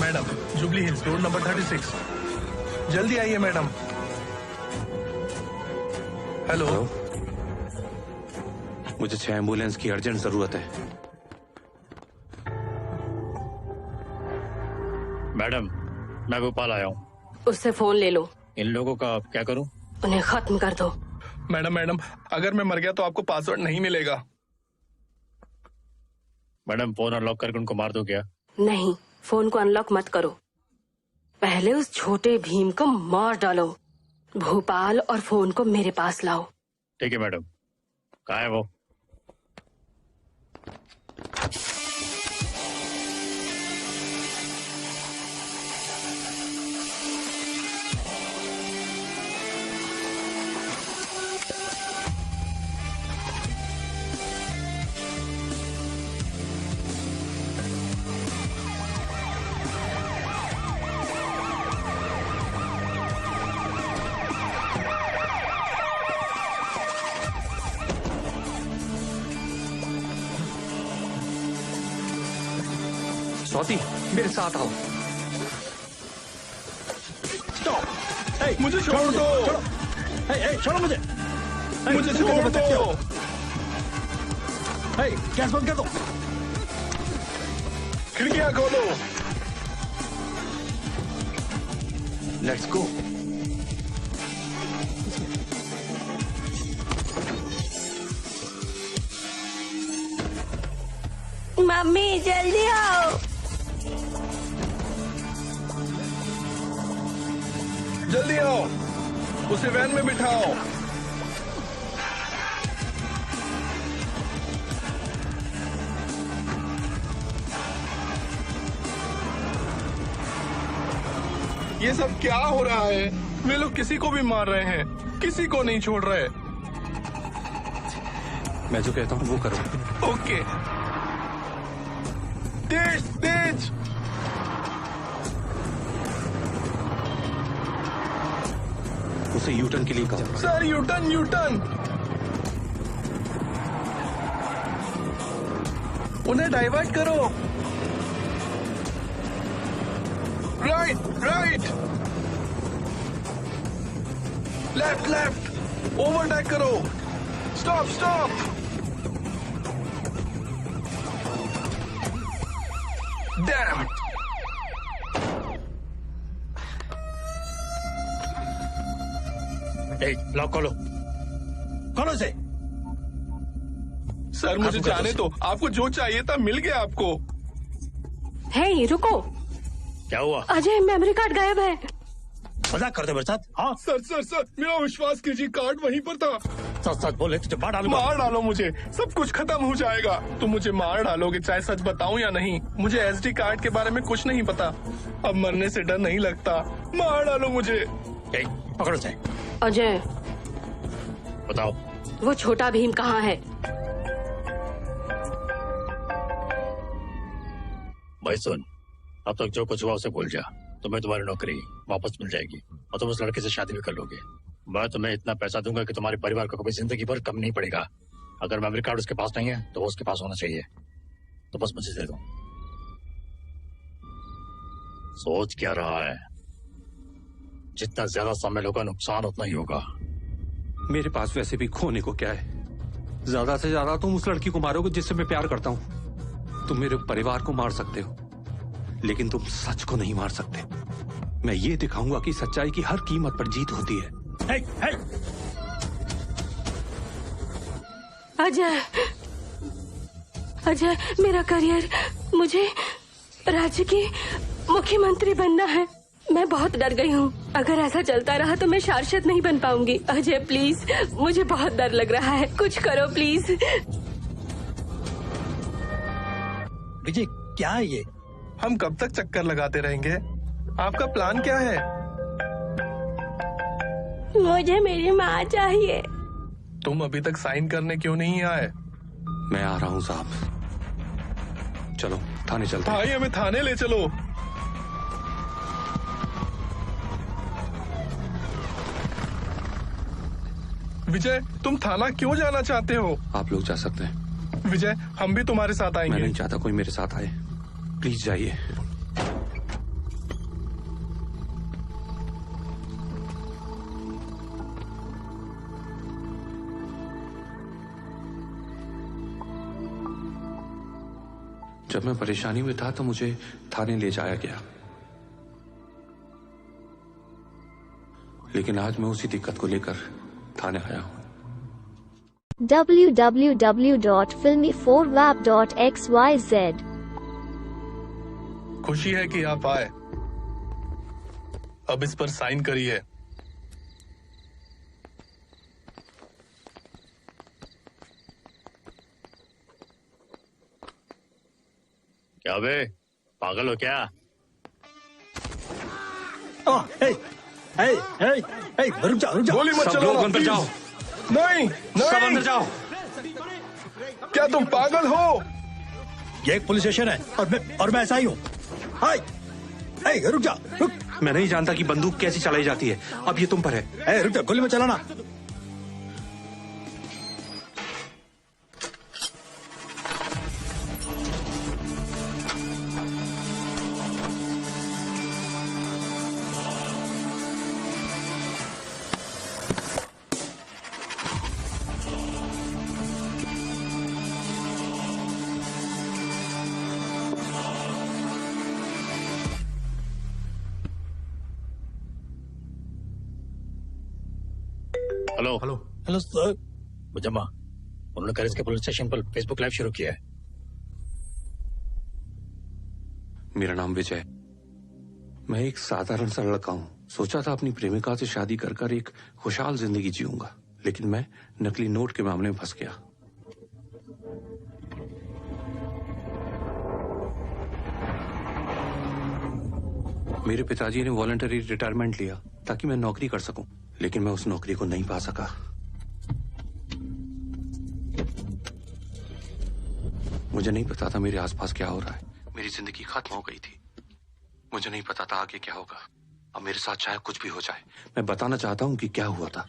Madam, jubilee hills road number 36, जल्दी आइए मैडम। हेलो, मुझे 6 एम्बुलेंस की अर्जेंट जरूरत है। मैडम, मैं भोपाल आया हूँ। उससे फोन ले लो। इन लोगों का क्या करूँ? उन्हें खत्म कर दो। मैडम अगर मैं मर गया तो आपको पासवर्ड नहीं मिलेगा। मैडम, फोन अनलॉक करके उनको मार दो क्या? नहीं, फोन को अनलॉक मत करो। पहले उस छोटे भीम को मार डालो। भोपाल और फोन को मेरे पास लाओ। ठीक है मैडम। कहाँ है वो? स्वाति मेरे साथ आओ। मुझे छोड़ दो। छोड़ो मुझे। मुझे छोड़ दो। गैस बंद कर दो। खिड़कियां खोलो। Let's go. मम्मी जल्दी आओ। जल्दी आओ, उसे वैन में बिठाओ। ये सब क्या हो रहा है? वे लोग किसी को भी मार रहे हैं, किसी को नहीं छोड़ रहे। मैं जो कहता हूँ वो करो। ओके। तेज तेज। उसे यूटर्न के लिए कहो। Sir U turn U turn. उन्हें डाइवर्ट करो। Right right. Left left. Overtake करो। Stop stop. डैम। लॉक खोलो, खोलो से। सर मुझे जाने दो, आपको जो चाहिए था मिल गया आपको। हे रुको, क्या हुआ? अजय मेमोरी कार्ड गायब है। मजाक करते मेरे साथ? हाँ सर सर सर मेरा विश्वास कीजिए, कार्ड वहीं पर था। सच सच बोले तुझे मार डालूंगा। मार डालो मुझे, सब कुछ खत्म हो जाएगा। तुम मुझे मार डालोगे चाहे सच बताऊं या नहीं। मुझे एसडी कार्ड के बारे में कुछ नहीं पता। अब मरने से डर नहीं लगता। मार डालो मुझे। पकड़ो से। अजय बताओ वो छोटा भीम कहाँ है? भाई सुन, अब तक जो कुछ हुआ उसे भूल जा। तुम्हें तुम्हारी नौकरी वापस मिल जाएगी और तुम उस लड़के से शादी भी कर लोगे। मैं तुम्हें इतना पैसा दूंगा कि तुम्हारे परिवार को कभी जिंदगी भर कम नहीं पड़ेगा। अगर मेमोरी कार्ड उसके पास नहीं है तो वो उसके पास होना चाहिए, तो बस मुझे दे दो। सोच क्या रहा है? जितना ज्यादा समय होगा नुकसान उतना ही होगा। मेरे पास वैसे भी खोने को क्या है? ज्यादा से ज्यादा तुम उस लड़की को मारोगे जिससे मैं प्यार करता हूँ। तुम मेरे परिवार को मार सकते हो लेकिन तुम सच को नहीं मार सकते। मैं ये दिखाऊंगा कि सच्चाई की हर कीमत पर जीत होती है। हे, हे। अजय अजय मेरा करियर, मुझे राज्य की मुख्यमंत्री बनना है। मैं बहुत डर गई हूँ। अगर ऐसा चलता रहा तो मैं शार्शत नहीं बन पाऊंगी। अजय प्लीज, मुझे बहुत डर लग रहा है, कुछ करो प्लीज। विजय क्या है ये? हम कब तक चक्कर लगाते रहेंगे? आपका प्लान क्या है? मुझे मेरी माँ चाहिए। तुम अभी तक साइन करने क्यों नहीं आए? मैं आ रहा हूँ साहब, चलो थाने चलते हैं। भाई हमें थाने ले चलो। विजय तुम थाना क्यों जाना चाहते हो? आप लोग जा सकते हैं। विजय हम भी तुम्हारे साथ मैं आएंगे। नहीं चाहता कोई मेरे साथ आए, प्लीज जाइए। जब मैं परेशानी में था तो मुझे थाने ले जाया गया, लेकिन आज मैं उसी दिक्कत को लेकर थाने आया हूं। www.filmy4wap.xyz खुशी है कि आप आए। अब इस पर साइन करिए। क्या बे, पागल हो क्या? रुक जाओ, रुक जाओ। गोली मत सब चलाओ लोग अंदर प्लीज। जाओ। नहीं सब अंदर नहीं, जाओ। क्या तुम पागल हो? ये एक पुलिस स्टेशन है और मैं ऐसा ही हूँ। रुक जा, रुक। मैं नहीं जानता कि बंदूक कैसी चलाई जाती है, अब ये तुम पर है। रुक जा, गोली मत चलाना। Hello hello sir. मुजम्मा, उन्होंने करेज के पुलिस स्टेशन पर फेसबुक लाइव शुरू किया है। मेरा नाम विजय, मैं एक साधारण सा लड़का हूँ। सोचा था अपनी प्रेमिका से शादी कर कर एक खुशहाल जिंदगी जीऊंगा, लेकिन मैं नकली नोट के मामले में फंस गया। मेरे पिताजी ने वॉलंटरी रिटायरमेंट लिया ताकि मैं नौकरी कर सकूं, लेकिन मैं उस नौकरी को नहीं पा सका। मुझे नहीं पता था मेरे आसपास क्या हो रहा है। मेरी जिंदगी खत्म हो गई थी। मुझे नहीं पता था आगे क्या होगा। अब मेरे साथ चाहे कुछ भी हो जाए, मैं बताना चाहता हूं कि क्या हुआ था।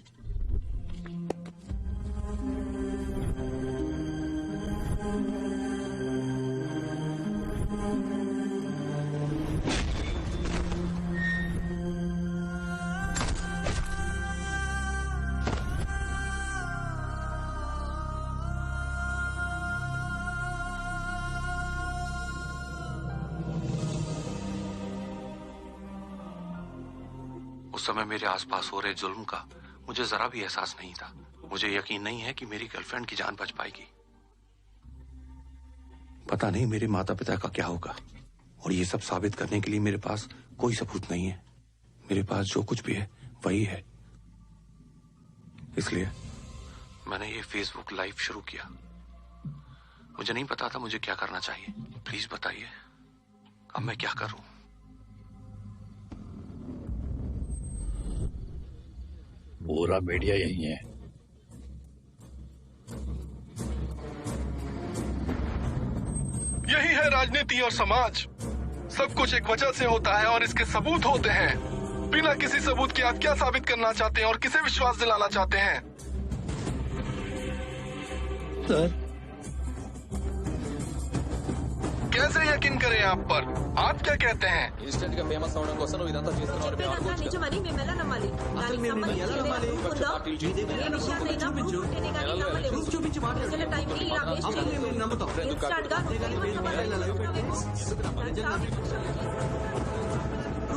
उस समय मेरे आसपास हो रहे जुल्म का मुझे जरा भी एहसास नहीं था। मुझे यकीन नहीं है कि मेरी गर्लफ्रेंड की जान बच पाएगी। पता नहीं मेरे माता पिता का क्या होगा, और ये सब साबित करने के लिए मेरे पास कोई सबूत नहीं है। मेरे पास जो कुछ भी है वही है। इसलिए मैंने ये फेसबुक लाइव शुरू किया। मुझे नहीं पता था मुझे क्या करना चाहिए। प्लीज बताइए, अब मैं क्या करूं? पूरा मीडिया यही है। यही है राजनीति और समाज। सब कुछ एक वजह से होता है और इसके सबूत होते हैं। बिना किसी सबूत के आप क्या साबित करना चाहते हैं और किसे विश्वास दिलाना चाहते हैं? सर, कैसे यकीन करें आप पर? आप क्या कहते हैं? ఇన్స్టెంట్ గా ఫేమస్ అవడం కోసం నువ్వు ఇదంతా చేస్తున్నావు అని అనుకోవచ్చు. నిజమని మేము ఎలా నమ్మాలి? దానికి సంబంధించిన ప్రూఫ్ ఉందా? ఏ విషయాన్నైనా ప్రూఫ్ ఉంటేనే కానీ నమ్మలేము. చూపించి మాట్లాడే టైంని ఇలా వేస్ట్ చేయలేము. ఇన్స్టాంట్ గా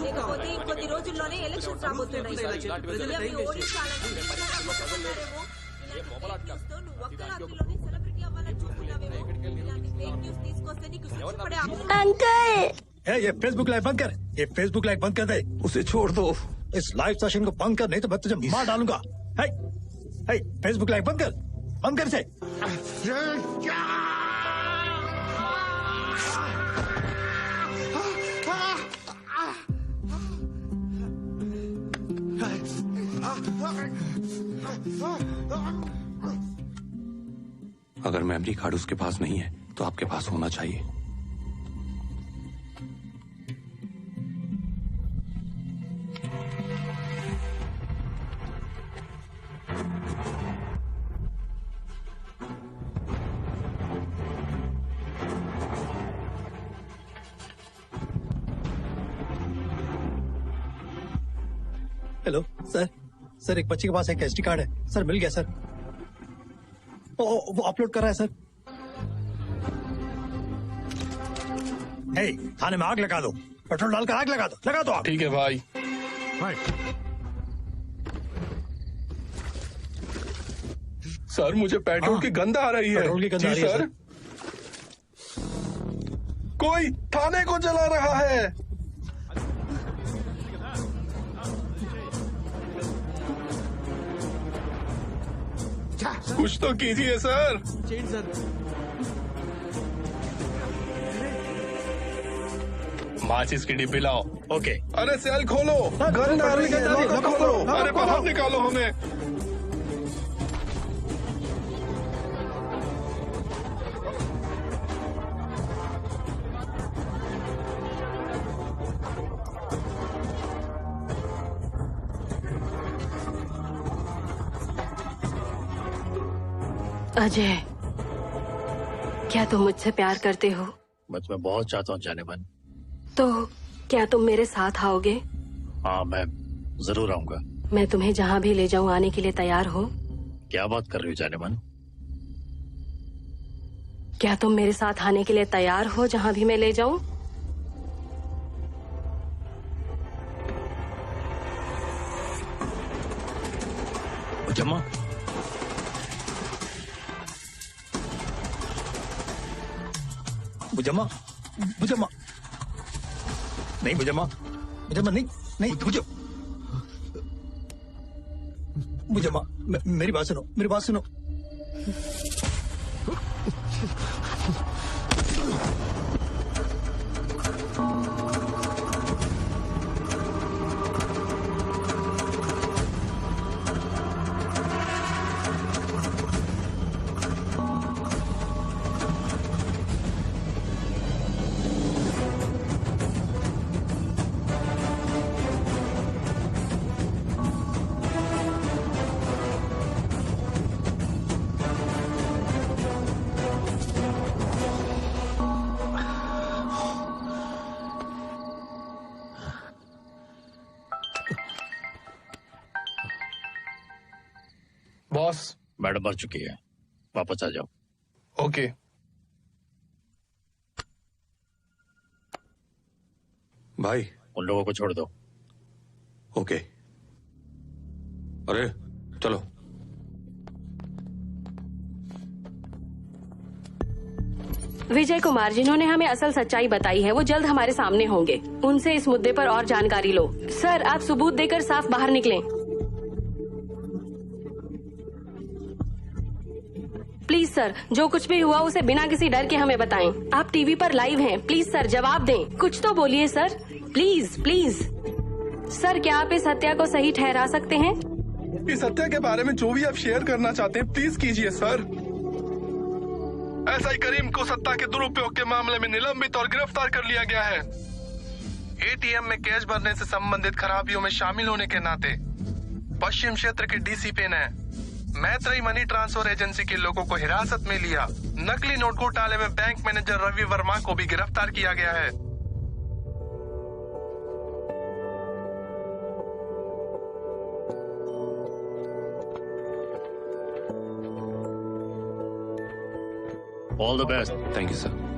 లేకపోతే కొద్ది రోజుల్లోనే ఎలక్షన్స్ రాబోతున్నాయి. ప్రజలని ఓడించాలని నువ్వు ఒక్క రాత్రిలోనే సెలబ్రిటీ అవ్వాలని చూస్తున్నావేమో. ఇలాంటి ఫేక్ న్యూస్ తీసుకొస్తే నీకు శిక్షపడే अंकल, ये फेसबुक लाइव बंद कर। ये फेसबुक लाइव बंद कर दे। उसे छोड़ दो। इस लाइव सेशन को बंद कर, नहीं तो मैं तुझे मार डालूंगा। है, फेसबुक लाइव बंद कर, बंद कर इसे। अगर मेमोरी कार्ड उसके पास नहीं है तो आपके पास होना चाहिए। हेलो सर, एक बच्चे के पास एक एसडी कार्ड है सर, मिल गया सर। वो अपलोड कर रहा है सर। थाने में आग लगा दो, पेट्रोल डालकर आग लगा दो आप। ठीक है भाई। सर, मुझे पेट्रोल की गंध आ रही है। पेट्रोल की गंध आ रही है, सर। कोई थाने को जला रहा है। कुछ तो कीजिए सर। माचिस की डिब्बी लाओ। ओके। अरे सेल खोलो, घर डालने का लॉक खोलो। अरे बाहर निकालो हमें। अजय, क्या तुम मुझसे प्यार करते हो? मैं तुम्हें बहुत चाहता हूँ जाने मन। तो क्या तुम मेरे साथ आओगे? हाँ, मैं जरूर आऊंगा। मैं तुम्हें जहाँ भी ले जाऊँ आने के लिए तैयार हो? क्या बात कर रही हो जाने मन? क्या तुम मेरे साथ आने के लिए तैयार हो जहाँ भी मैं ले जाऊँ? मुजम्मा, मुजम्मा मुजम्मा नहीं, मुजम्मा मुजम्मा नहीं नहीं मुझे मुजम्मा मेरी बात सुनो, मेरी बात सुनो। बॉस। मैडम मर चुकी है, वापस आ जाओ। ओके। भाई उन लोगों को छोड़ दो। ओके। अरे चलो। विजय कुमार जिन्होंने हमें असल सच्चाई बताई है वो जल्द हमारे सामने होंगे। उनसे इस मुद्दे पर और जानकारी लो। सर आप सबूत देकर साफ बाहर निकलें। प्लीज सर, जो कुछ भी हुआ उसे बिना किसी डर के हमें बताएं। आप टीवी पर लाइव हैं, प्लीज सर जवाब दें। कुछ तो बोलिए सर, प्लीज प्लीज। सर क्या आप इस हत्या को सही ठहरा सकते हैं? इस हत्या के बारे में जो भी आप शेयर करना चाहते हैं प्लीज कीजिए सर। एसआई करीम को सत्ता के दुरुपयोग के मामले में निलंबित और गिरफ्तार कर लिया गया है। एटीएम में कैश भरने से संबंधित खराबियों में शामिल होने के नाते पश्चिम क्षेत्र के डीसीपी ने मैत्री मनी ट्रांसफर एजेंसी के लोगों को हिरासत में लिया। नकली नोट घोटाले में बैंक मैनेजर रवि वर्मा को भी गिरफ्तार किया गया है। All the best. Thank you sir.